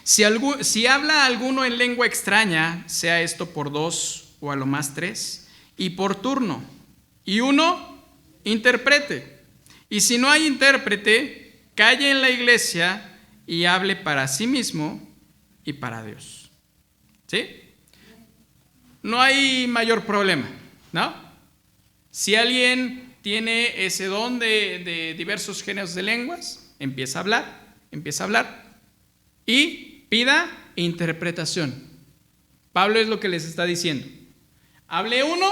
Si habla alguno en lengua extraña, sea esto por 2 o a lo más 3, y por turno, y uno interprete. Y si no hay intérprete, calle en la iglesia y hable para sí mismo y para Dios. ¿Sí? No hay mayor problema, ¿no? Si alguien tiene ese don de diversos géneros de lenguas, empieza a hablar y pida interpretación. Pablo es lo que les está diciendo: hable uno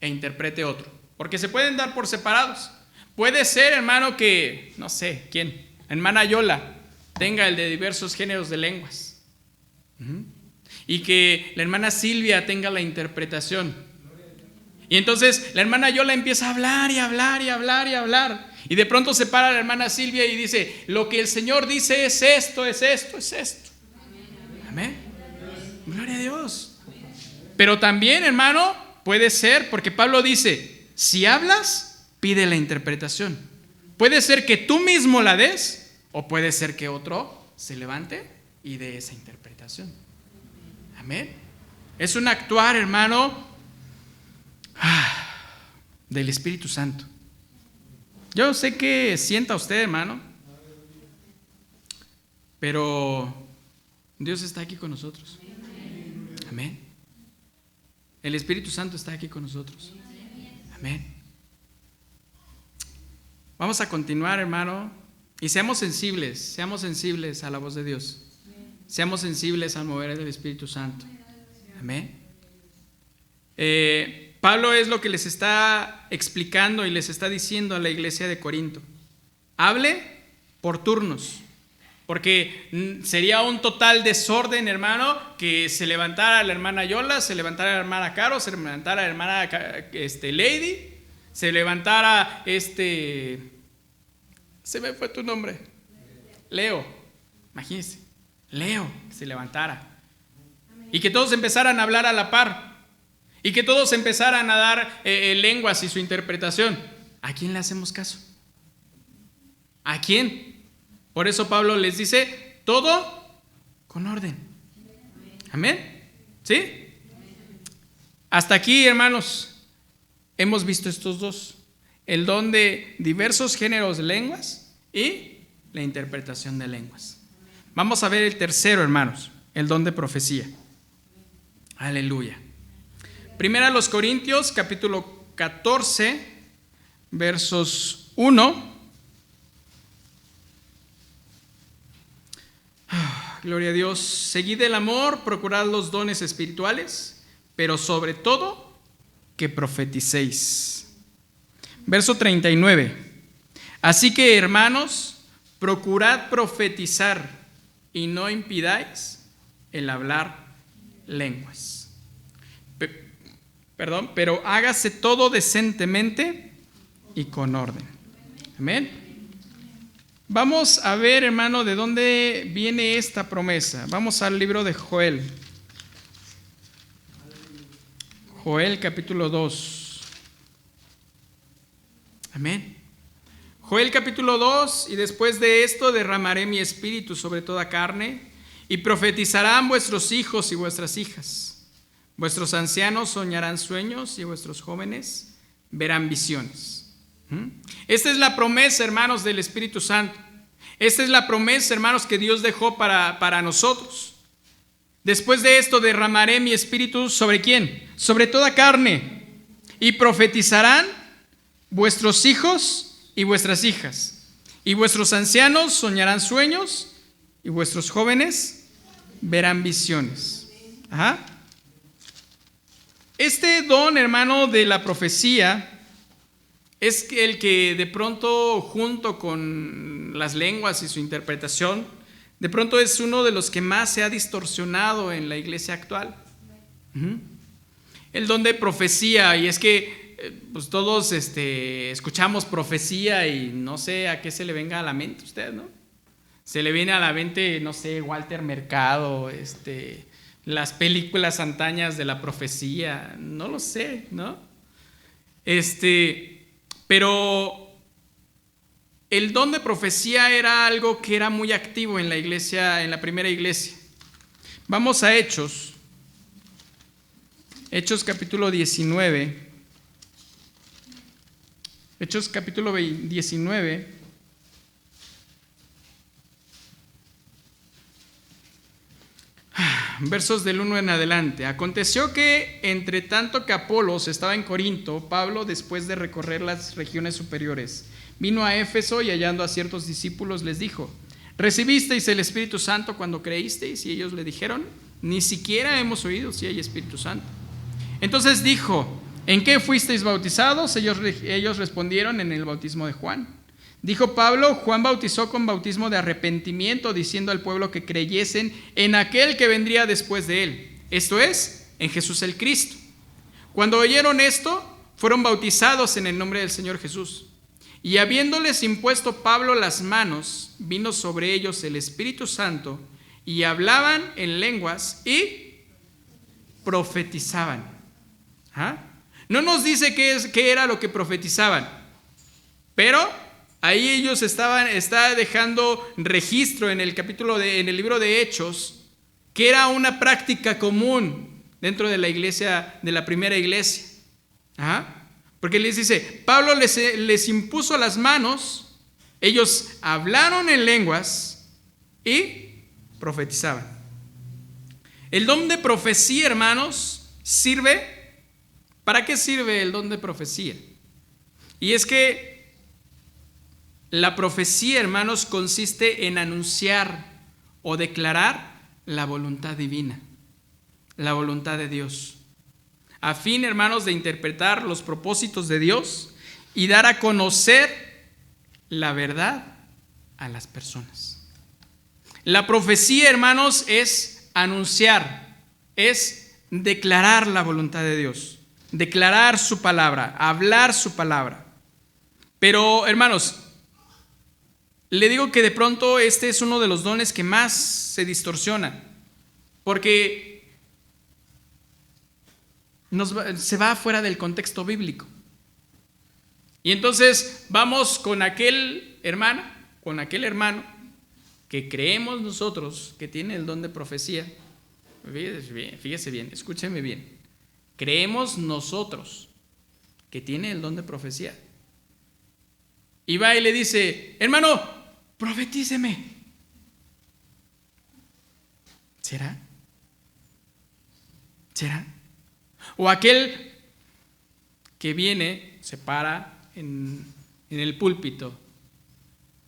e interprete otro, porque se pueden dar por separados. Puede ser, hermano, que, no sé, ¿quién? Hermana Yola tenga el de diversos géneros de lenguas. Y que la hermana Silvia tenga la interpretación. Y entonces la hermana Yola empieza a hablar y hablar y hablar y hablar. Y de pronto se para la hermana Silvia y dice: lo que el Señor dice es esto, es esto, es esto. Amén. Gloria a Dios. Pero también, hermano, puede ser, porque Pablo dice: si hablas, pide la interpretación. Puede ser que tú mismo la des, o puede ser que otro se levante y dé esa interpretación. Amén. Es un actuar, hermano, del Espíritu Santo. Yo sé que sienta usted, hermano, pero Dios está aquí con nosotros. Amén. El Espíritu Santo está aquí con nosotros. Amén. Vamos a continuar, hermano, y seamos sensibles a la voz de Dios. Seamos sensibles al mover del Espíritu Santo. Amén. Pablo es lo que les está explicando y les está diciendo a la iglesia de Corinto: hable por turnos, porque sería un total desorden, hermano, que se levantara la hermana Yola, se levantara la hermana Caro, se levantara la hermana Lady, se levantara se me fue tu nombre, Leo, imagínense, Leo, que se levantara y que todos empezaran a hablar a la par y que todos empezaran a dar lenguas y su interpretación. ¿A quién le hacemos caso? ¿A quién? Por eso Pablo les dice: todo con orden. Amén. ¿Sí? Hasta aquí, hermanos, hemos visto estos dos: el don de diversos géneros de lenguas y la interpretación de lenguas. Vamos a ver el tercero, hermanos, el don de profecía. Aleluya. Primera a los Corintios, capítulo 14, versos 1. Gloria a Dios. Seguid el amor, procurad los dones espirituales, pero sobre todo que profeticéis. Verso 39. Así que, hermanos, procurad profetizar y no impidáis, el hablar lenguas. Pero hágase todo decentemente y con orden. Amén. Vamos a ver, hermano, de dónde viene esta promesa. Vamos al libro de Joel. Joel capítulo 2. Amén. Joel capítulo 2, y después de esto derramaré mi espíritu sobre toda carne, y profetizarán vuestros hijos y vuestras hijas. Vuestros ancianos soñarán sueños y vuestros jóvenes verán visiones. Esta es la promesa, hermanos, del Espíritu Santo. Esta es la promesa, hermanos, que Dios dejó para nosotros. Después de esto derramaré mi espíritu ¿sobre quién? Sobre toda carne, y profetizarán vuestros hijos y vuestras hijas, y vuestros ancianos soñarán sueños, y vuestros jóvenes verán visiones. Ajá. Este don, hermano, de la profecía es el que de pronto, junto con las lenguas y su interpretación, de pronto es uno de los que más se ha distorsionado en la iglesia actual. El don de profecía, y es que pues todos escuchamos profecía y no sé a qué se le venga a la mente a usted, ¿no? Se le viene a la mente, no sé, Walter Mercado, las películas antañas de la profecía, no lo sé, ¿no? Pero el don de profecía era algo que era muy activo en la iglesia, en la primera iglesia. Vamos a Hechos capítulo 19. Hechos capítulo 19. Versos del 1 en adelante. Aconteció que, entre tanto que Apolos estaba en Corinto, Pablo, después de recorrer las regiones superiores, vino a Éfeso, y hallando a ciertos discípulos les dijo: ¿recibisteis el Espíritu Santo cuando creísteis? Y ellos le dijeron: ni siquiera hemos oído si hay Espíritu Santo. Entonces dijo: ¿en qué fuisteis bautizados? Ellos respondieron: en el bautismo de Juan. Dijo Pablo: Juan bautizó con bautismo de arrepentimiento, diciendo al pueblo que creyesen en aquel que vendría después de él, esto es, en Jesús el Cristo. Cuando oyeron esto, fueron bautizados en el nombre del Señor Jesús. Y habiéndoles impuesto Pablo las manos, vino sobre ellos el Espíritu Santo, y hablaban en lenguas y profetizaban. No nos dice qué era lo que profetizaban, pero ahí ellos está dejando registro en el libro de Hechos, que era una práctica común dentro de la iglesia, de la primera iglesia. Porque les dice, Pablo les impuso las manos, ellos hablaron en lenguas y profetizaban. El don de profecía, hermanos, sirve. ¿Para qué sirve el don de profecía? Y es que la profecía, hermanos, consiste en anunciar o declarar la voluntad divina, la voluntad de Dios, a fin, hermanos, de interpretar los propósitos de Dios y dar a conocer la verdad a las personas. La profecía, hermanos, es anunciar, es declarar la voluntad de Dios, declarar su palabra, hablar su palabra. Pero, hermanos, le digo que de pronto este es uno de los dones que más se distorsiona, porque se va fuera del contexto bíblico. Y entonces vamos con aquel hermano que creemos nosotros que tiene el don de profecía. Fíjese bien, escúcheme bien. Creemos nosotros que tiene el don de profecía. Y va y le dice: hermano, profetíceme. ¿Será? O aquel que viene, se para en el púlpito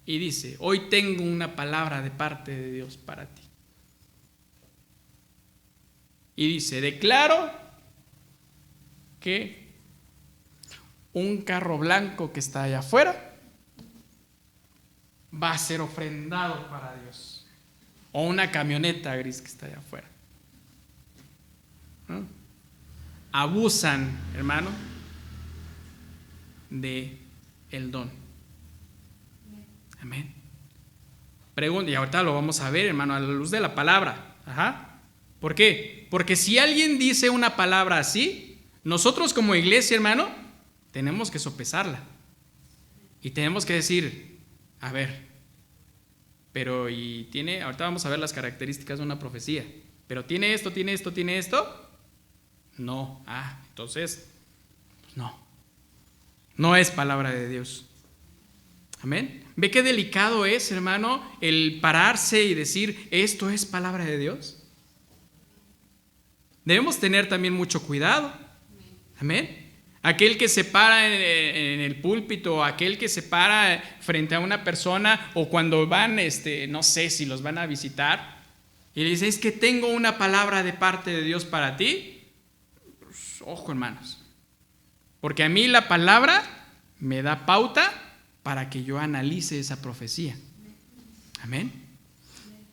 y dice: hoy tengo una palabra de parte de Dios para ti. Y dice: declaro que un carro blanco que está allá afuera va a ser ofrendado para Dios. o una camioneta gris que está allá afuera. ¿No? Abusan, hermano, de el don. Amén. Pregunta, y ahorita lo vamos a ver, hermano, a la luz de la palabra. Ajá. ¿Por qué? Porque si alguien dice una palabra así, nosotros como iglesia, hermano, tenemos que sopesarla. Y tenemos que decir, a ver, pero y tiene, ahorita vamos a ver las características de una profecía, pero tiene esto, tiene esto, tiene esto. No, entonces, pues no es palabra de Dios. Amén. ¿Ve qué delicado es, hermano, el pararse y decir, esto es palabra de Dios? Debemos tener también mucho cuidado. Amén. Aquel que se para en el púlpito, aquel que se para frente a una persona, o cuando van, no sé si los van a visitar, y le dice, es que tengo una palabra de parte de Dios para ti. Pues, ojo, hermanos, porque a mí la palabra me da pauta para que yo analice esa profecía. Amén.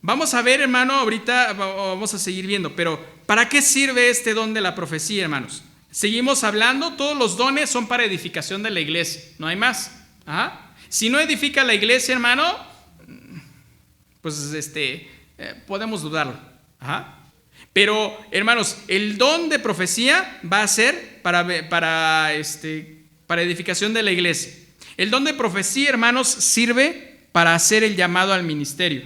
Vamos a ver, hermano, ahorita vamos a seguir viendo, pero ¿para qué sirve este don de la profecía, hermanos? Seguimos hablando, todos los dones son para edificación de la iglesia, no hay más. Ajá. Si no edifica la iglesia, hermano, pues podemos dudarlo. Ajá. Pero, hermanos, el don de profecía va a ser para edificación de la iglesia. El don de profecía, hermanos, sirve para hacer el llamado al ministerio.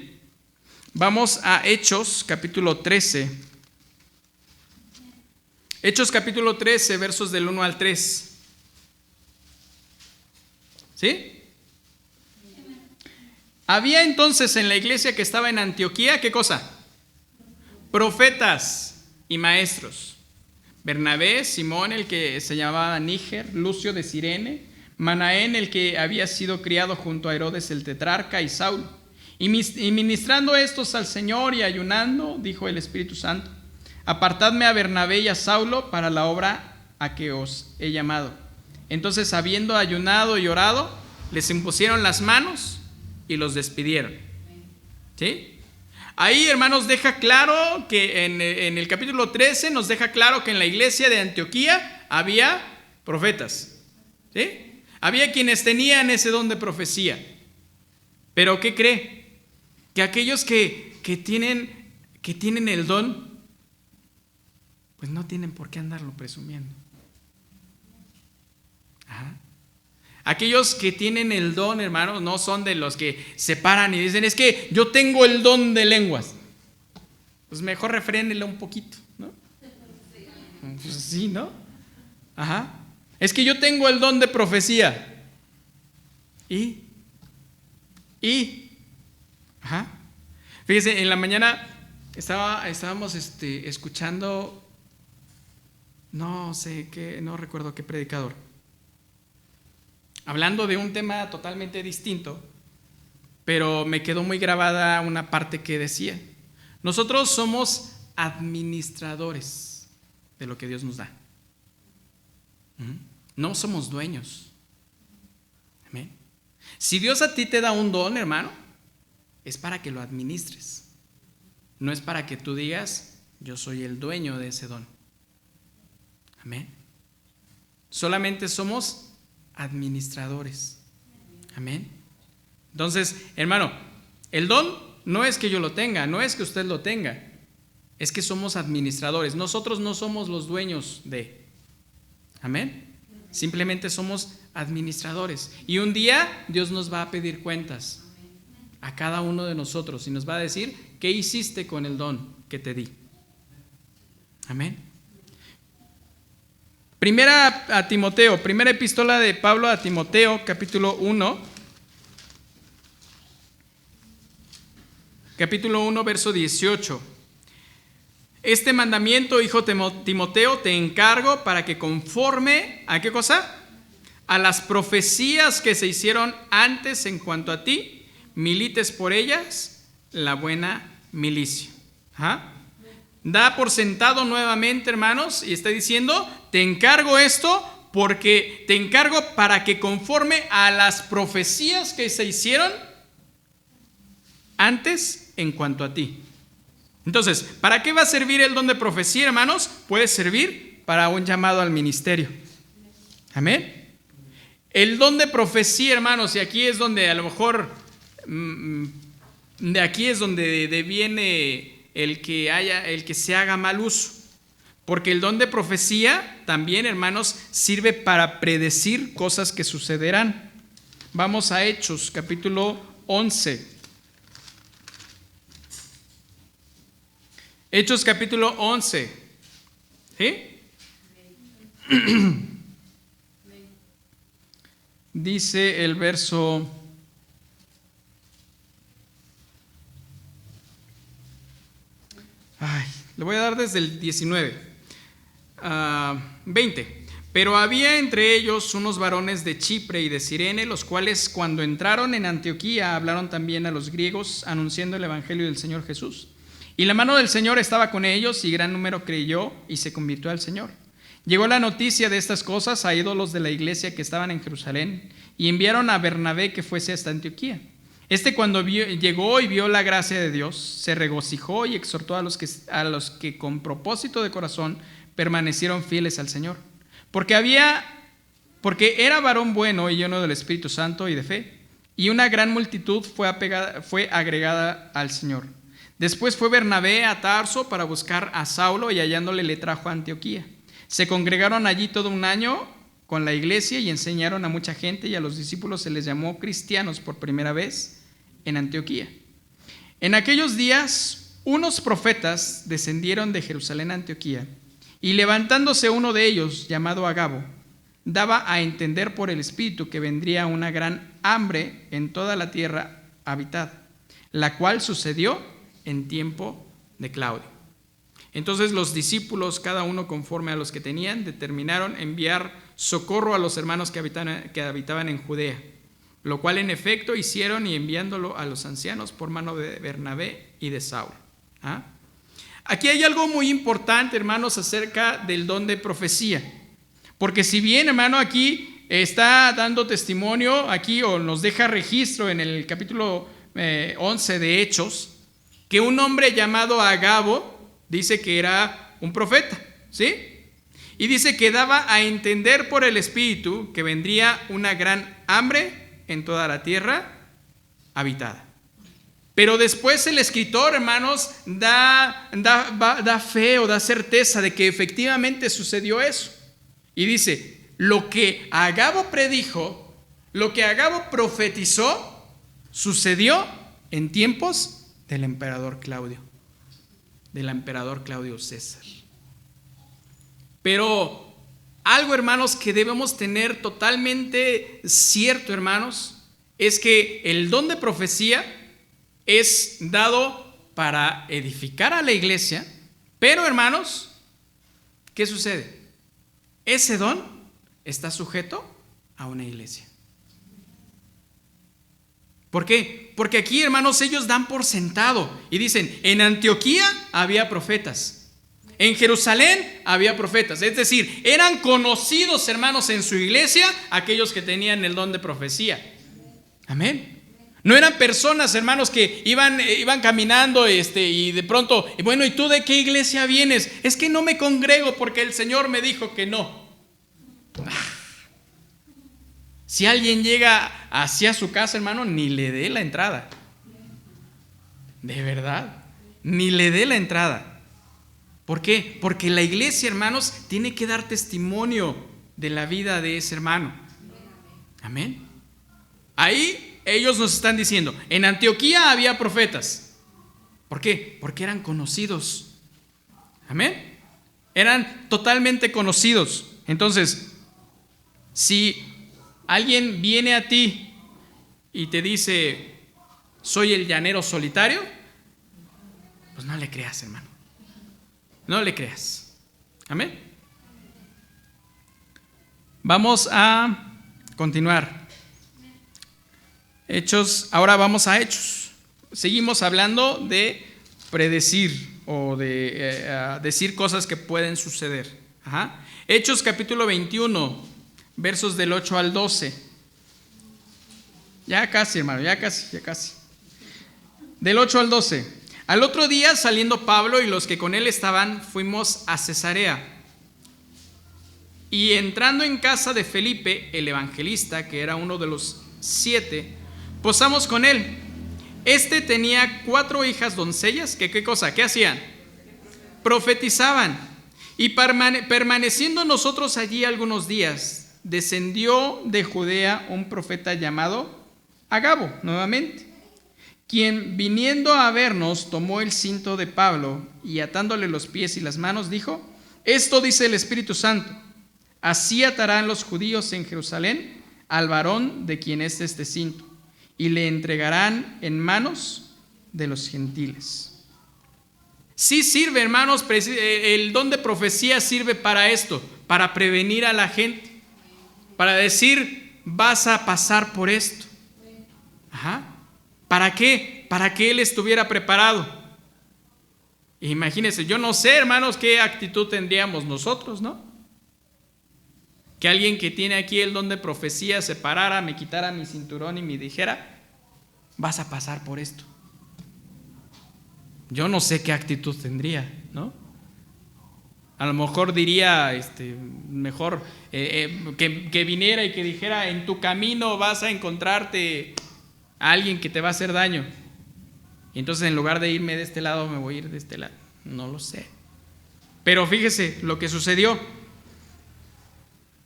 Vamos a Hechos, capítulo 13. Hechos, capítulo 13, versos del 1 al 3. ¿Sí? Había entonces en la iglesia que estaba en Antioquía, ¿qué cosa? Profetas y maestros. Bernabé, Simón, el que se llamaba Níger, Lucio de Cirene, Manaén, el que había sido criado junto a Herodes el tetrarca, y Saulo. Y ministrando estos al Señor y ayunando, dijo el Espíritu Santo, apartadme a Bernabé y a Saulo para la obra a que os he llamado. Entonces, habiendo ayunado y orado, les impusieron las manos y los despidieron. ¿Sí? Ahí, hermanos, deja claro que en el capítulo 13 nos deja claro que en la iglesia de Antioquía había profetas. ¿Sí? Había quienes tenían ese don de profecía. Pero ¿qué cree? Que aquellos que tienen el don, pues no tienen por qué andarlo presumiendo. Ajá. Aquellos que tienen el don, hermanos, no son de los que se paran y dicen, es que yo tengo el don de lenguas. Pues mejor refrénelo un poquito, ¿no? Pues sí, ¿no? Ajá. Es que yo tengo el don de profecía. ¿Y? Ajá. Fíjese, en la mañana estábamos escuchando, no sé qué, no recuerdo qué predicador, hablando de un tema totalmente distinto, pero me quedó muy grabada una parte que decía, nosotros somos administradores de lo que Dios nos da. No somos dueños. Amén. Si Dios a ti te da un don, hermano, es para que lo administres. No es para que tú digas, yo soy el dueño de ese don. Amén. Solamente somos administradores. Amén. Entonces, hermano, el don no es que yo lo tenga, no es que usted lo tenga, es que somos administradores. Nosotros no somos los dueños de. Amén. Simplemente somos administradores. Y un día Dios nos va a pedir cuentas a cada uno de nosotros y nos va a decir, ¿qué hiciste con el don que te di? Amén. Primera epístola de Pablo a Timoteo, capítulo 1. Capítulo 1, verso 18. Este mandamiento, hijo Timoteo, te encargo para que conforme, ¿a qué cosa? A las profecías que se hicieron antes en cuanto a ti, milites por ellas la buena milicia. ¿Ah? Da por sentado nuevamente, hermanos, y está diciendo, te encargo esto porque te encargo para que conforme a las profecías que se hicieron antes en cuanto a ti. Entonces, ¿para qué va a servir el don de profecía, hermanos? Puede servir para un llamado al ministerio. Amén. El don de profecía, hermanos, y aquí es donde a lo mejor, de aquí es donde deviene el que se haga mal uso. Porque el don de profecía también, hermanos, sirve para predecir cosas que sucederán. Vamos a Hechos, capítulo 11. Hechos, capítulo 11. ¿Sí? Dice el verso le voy a dar desde el 19. 20. Pero había entre ellos unos varones de Chipre y de Cirene, los cuales cuando entraron en Antioquía hablaron también a los griegos, anunciando el evangelio del Señor Jesús. Y la mano del Señor estaba con ellos, y gran número creyó y se convirtió al Señor. Llegó la noticia de estas cosas a ídolos de la iglesia que estaban en Jerusalén, y enviaron a Bernabé que fuese hasta Antioquía. Cuando llegó y vio la gracia de Dios, se regocijó y exhortó a los que con propósito de corazón permanecieron fieles al Señor. Porque era varón bueno y lleno del Espíritu Santo y de fe, y una gran multitud fue agregada al Señor. Después fue Bernabé a Tarso para buscar a Saulo, y hallándole le trajo a Antioquía. Se congregaron allí todo un año con la iglesia y enseñaron a mucha gente, y a los discípulos se les llamó cristianos por primera vez en Antioquía. En aquellos días unos profetas descendieron de Jerusalén a Antioquía, y levantándose uno de ellos, llamado Agabo, daba a entender por el Espíritu que vendría una gran hambre en toda la tierra habitada, la cual sucedió en tiempo de Claudio. Entonces los discípulos, cada uno conforme a los que tenían, determinaron enviar socorro a los hermanos que habitaban en Judea, lo cual en efecto hicieron, y enviándolo a los ancianos por mano de Bernabé y de Saulo. Aquí hay algo muy importante, hermanos, acerca del don de profecía. Porque si bien, hermano, aquí está dando testimonio, aquí o nos deja registro en el capítulo 11 de Hechos, que un hombre llamado Agabo dice que era un profeta, ¿sí? Y dice que daba a entender por el Espíritu que vendría una gran hambre en toda la tierra habitada. Pero después el escritor, hermanos, da fe o da certeza de que efectivamente sucedió eso. Y dice, lo que Agabo predijo, lo que Agabo profetizó, sucedió en tiempos del emperador Claudio César. Pero algo, hermanos, que debemos tener totalmente cierto, hermanos, es que el don de profecía es dado para edificar a la iglesia, pero, hermanos, ¿qué sucede? Ese don está sujeto a una iglesia. ¿Por qué? Porque aquí, hermanos, ellos dan por sentado y dicen, en Antioquía había profetas, en Jerusalén había profetas, es decir, eran conocidos, hermanos, en su iglesia aquellos que tenían el don de profecía. Amén. No eran personas, hermanos, que iban caminando y de pronto, bueno, ¿y tú de qué iglesia vienes? Es que no me congrego porque el Señor me dijo que no. Si alguien llega hacia su casa, hermano, ni le dé la entrada. De verdad, ni le dé la entrada. ¿Por qué? Porque la iglesia, hermanos, tiene que dar testimonio de la vida de ese hermano. Amén. Ahí ellos nos están diciendo, en Antioquía había profetas. ¿Por qué? Porque eran conocidos. Amén. Eran totalmente conocidos. Entonces, si alguien viene a ti y te dice, soy el llanero solitario, pues no le creas, hermano. No le creas. Amén. Vamos a continuar. Hechos, ahora vamos a Hechos. Seguimos hablando de predecir o de decir cosas que pueden suceder. Hechos capítulo 21, versos del 8 al 12. Ya casi, hermano, ya casi. Del 8 al 12. Al otro día, saliendo Pablo y los que con él estaban, fuimos a Cesarea. Y entrando en casa de Felipe, el evangelista, que era uno de los 7, posamos con él. Este tenía 4 hijas doncellas, que ¿qué cosa? ¿Qué hacían? Profetizaban. Y permaneciendo nosotros allí algunos días, descendió de Judea un profeta llamado Agabo, nuevamente, quien viniendo a vernos tomó el cinto de Pablo y atándole los pies y las manos dijo: esto dice el Espíritu Santo, así atarán los judíos en Jerusalén al varón de quien es este cinto, y le entregarán en manos de los gentiles. Sí sirve, hermanos, el don de profecía sirve para esto, para prevenir a la gente, para decir: vas a pasar por esto. Ajá. ¿Para qué? Para que él estuviera preparado. Imagínense, yo no sé, hermanos, qué actitud tendríamos nosotros, ¿no? Que alguien que tiene aquí el don de profecía se parara, me quitara mi cinturón y me dijera: vas a pasar por esto. Yo no sé qué actitud tendría, ¿no? A lo mejor diría, mejor que viniera y que dijera: en tu camino vas a encontrarte a alguien que te va a hacer daño. Y entonces, en lugar de irme de este lado, me voy a ir de este lado. No lo sé. Pero fíjese lo que sucedió.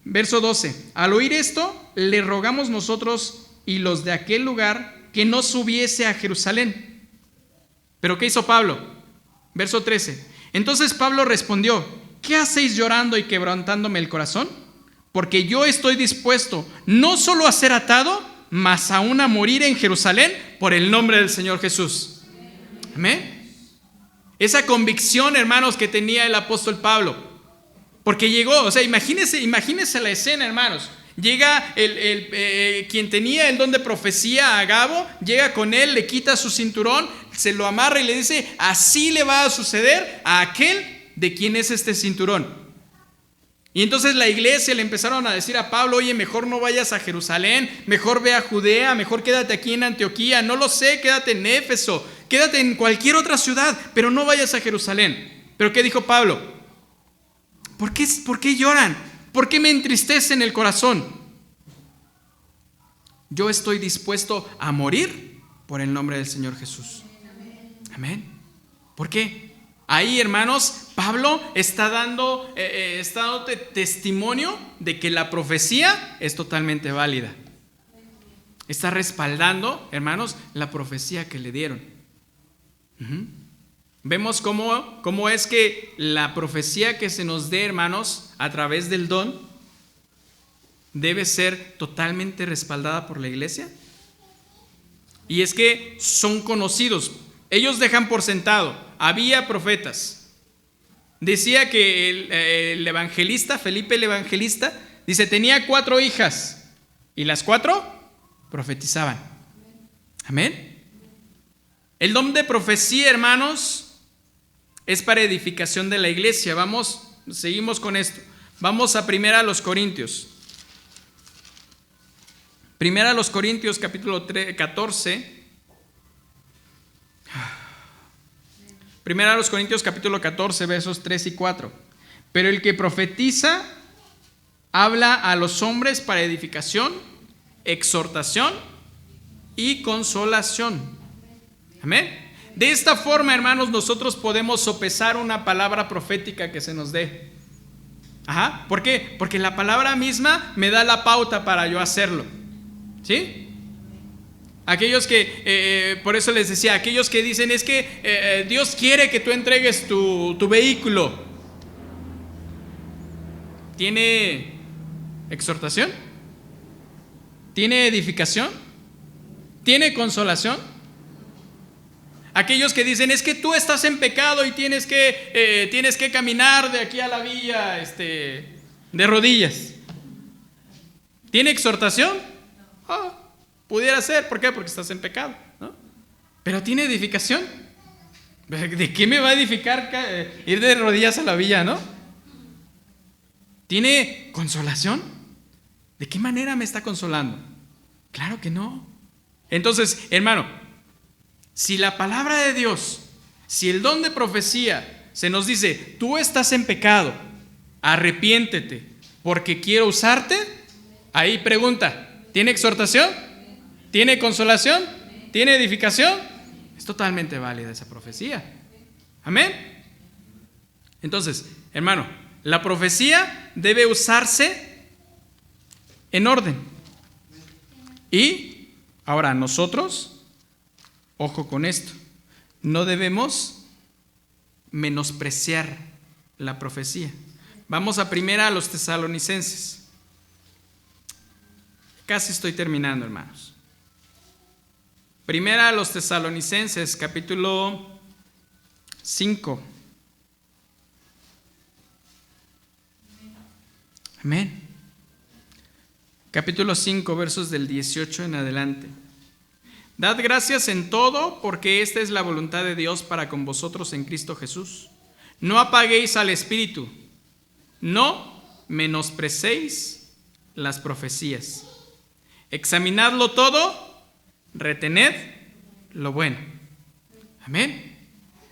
Verso 12. Al oír esto, le rogamos nosotros y los de aquel lugar que no subiese a Jerusalén. ¿Pero qué hizo Pablo? Verso 13. Entonces Pablo respondió: ¿qué hacéis llorando y quebrantándome el corazón? Porque yo estoy dispuesto no solo a ser atado, mas aún a morir en Jerusalén por el nombre del Señor Jesús. Amén. Esa convicción, hermanos, que tenía el apóstol Pablo, porque llegó, o sea, imagínense la escena, hermanos. Llega quien tenía el don de profecía, Agabo, llega con él, le quita su cinturón, se lo amarra y le dice: así le va a suceder a aquel de quien es este cinturón. Y entonces la iglesia le empezaron a decir a Pablo: oye, mejor no vayas a Jerusalén, mejor ve a Judea, mejor quédate aquí en Antioquía, no lo sé, quédate en Éfeso, quédate en cualquier otra ciudad, pero no vayas a Jerusalén. ¿Pero qué dijo Pablo? ¿Por qué lloran? ¿Por qué me entristecen el corazón? Yo estoy dispuesto a morir por el nombre del Señor Jesús. Amén. ¿Por qué? Ahí, hermanos, Pablo está dando testimonio de que la profecía es totalmente válida. Está respaldando, hermanos, la profecía que le dieron. Vemos cómo es que la profecía que se nos dé, hermanos, a través del don, debe ser totalmente respaldada por la iglesia. Y es que son conocidos. Ellos dejan por sentado: había profetas. Decía que el evangelista, Felipe el evangelista, dice, tenía 4 hijas y las 4 profetizaban. Amén. El don de profecía, hermanos, es para edificación de la iglesia. Seguimos con esto. Vamos a 1 Corintios. 1 Corintios capítulo 14. 1 Corintios capítulo 14, versos 3 y 4. Pero el que profetiza habla a los hombres para edificación, exhortación y consolación. Amén. De esta forma, hermanos, nosotros podemos sopesar una palabra profética que se nos dé. Ajá. ¿Por qué? Porque la palabra misma me da la pauta para yo hacerlo. ¿Sí? Aquellos que, por eso les decía, aquellos que dicen: es que Dios quiere que tú entregues tu vehículo. ¿Tiene exhortación? ¿Tiene edificación? ¿Tiene consolación? Aquellos que dicen: es que tú estás en pecado y tienes que caminar de aquí a la villa de rodillas. ¿Tiene exhortación? Pudiera ser. ¿Por qué? Porque estás en pecado, ¿no? Pero ¿tiene edificación? ¿De qué me va a edificar ir de rodillas a la villa, no? ¿Tiene consolación? ¿De qué manera me está consolando? Claro que no. Entonces, hermano, Si la palabra de Dios, si el don de profecía se nos dice, tú estás en pecado, arrepiéntete porque quiero usarte, ahí pregunta, ¿tiene exhortación? ¿Tiene consolación? ¿Tiene edificación? Es totalmente válida esa profecía. Amén. Entonces, hermano, la profecía debe usarse en orden. Y ahora nosotros, ojo con esto, no debemos menospreciar la profecía. Vamos a primera a los Tesalonicenses. Casi estoy terminando, hermanos. Primera a los Tesalonicenses, capítulo 5. Amén. Capítulo 5, versos del 18 en adelante. Dad gracias en todo, porque esta es la voluntad de Dios para con vosotros en Cristo Jesús. No apaguéis al Espíritu, no menosprecéis las profecías. Examinadlo todo, retened lo bueno. Amén.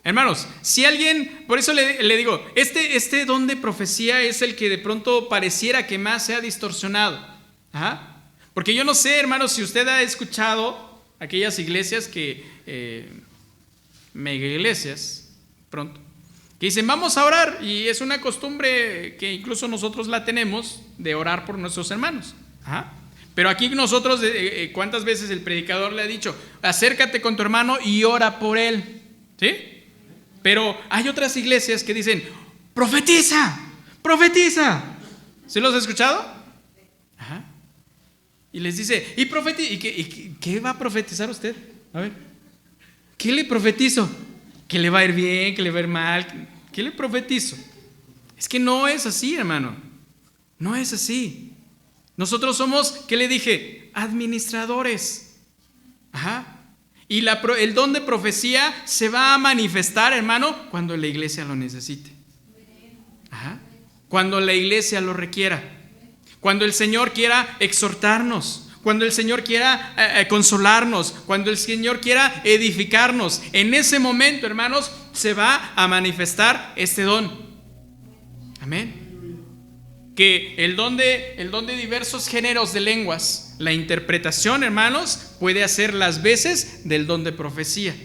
Hermanos, si alguien, por eso le digo, este don de profecía es el que de pronto pareciera que más se ha distorsionado. Ajá. Porque yo no sé, hermanos, si usted ha escuchado aquellas iglesias mega iglesias, pronto, que dicen, vamos a orar, y es una costumbre que incluso nosotros la tenemos, de orar por nuestros hermanos. Ajá. Pero aquí nosotros, ¿cuántas veces el predicador le ha dicho, acércate con tu hermano y ora por él? ¿Sí? Pero hay otras iglesias que dicen, profetiza, profetiza. ¿Sí los has escuchado? Ajá. Y les dice, ¿y qué va a profetizar usted? A ver, ¿qué le profetizo? ¿Que le va a ir bien? ¿Que le va a ir mal? ¿Qué le profetizo? Es que no es así, hermano. No es así. Nosotros somos, ¿qué le dije? Administradores. Ajá. Y el don de profecía se va a manifestar, hermano, cuando la iglesia lo necesite. Ajá. Cuando la iglesia lo requiera. Cuando el Señor quiera exhortarnos. Cuando el Señor quiera consolarnos. Cuando el Señor quiera edificarnos. En ese momento, hermanos, se va a manifestar este don. Amén. Que el don de diversos géneros de lenguas, la interpretación, hermanos, puede hacer las veces del don de profecía.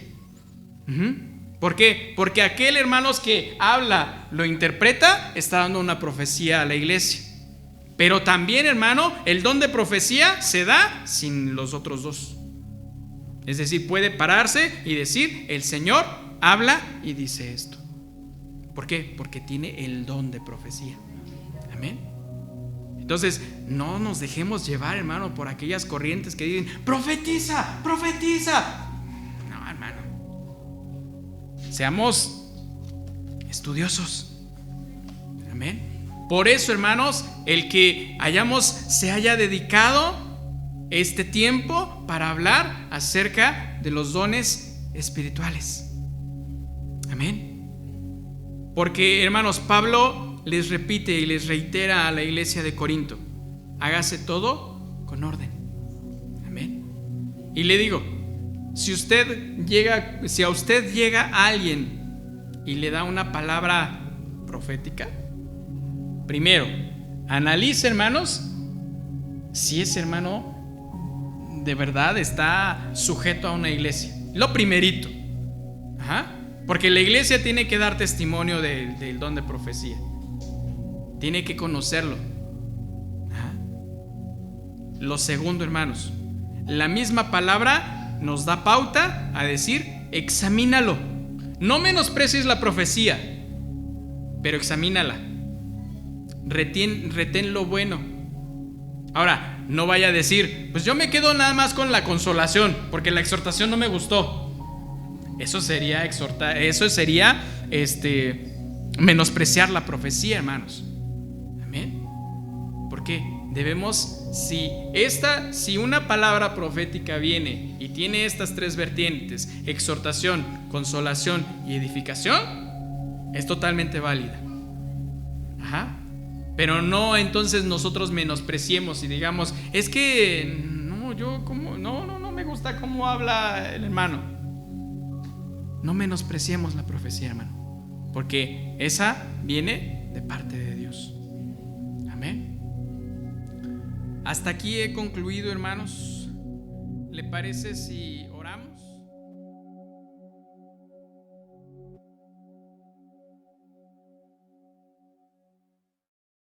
¿Por qué? Porque aquel, hermanos, que habla, lo interpreta, está dando una profecía a la iglesia. Pero también, hermano, el don de profecía se da sin los otros dos. Es decir, puede pararse y decir, el Señor habla y dice esto. ¿Por qué? Porque tiene el don de profecía. Amén. Entonces, no nos dejemos llevar, hermano, por aquellas corrientes que dicen, profetiza, profetiza. No, hermano. Seamos estudiosos. Amén. Por eso, hermanos, el que se haya dedicado este tiempo para hablar acerca de los dones espirituales. Amén. Porque, hermanos, Pablo les repite y les reitera a la iglesia de Corinto, hágase todo con orden. Amén. Y le digo, si a usted llega alguien y le da una palabra profética, primero, analice, hermanos, si ese hermano de verdad está sujeto a una iglesia. Lo primerito. Ajá. Porque la iglesia tiene que dar testimonio del don de profecía. Tiene que conocerlo. Ajá. Lo segundo, hermanos, la misma palabra nos da pauta a decir, examínalo. No menosprecies la profecía, pero examínala. Retén lo bueno. Ahora, no vaya a decir, pues yo me quedo nada más con la consolación, porque la exhortación no me gustó. Eso sería menospreciar la profecía, hermanos. Amén. ¿Por qué? Debemos, si una palabra profética viene y tiene estas tres vertientes, exhortación, consolación y edificación, es totalmente válida. Ajá. Pero no entonces nosotros menospreciemos y digamos, es que no me gusta cómo habla el hermano. No menospreciemos la profecía, hermano, porque esa viene de parte de Dios. Amén. Hasta aquí he concluido, hermanos. ¿Le parece si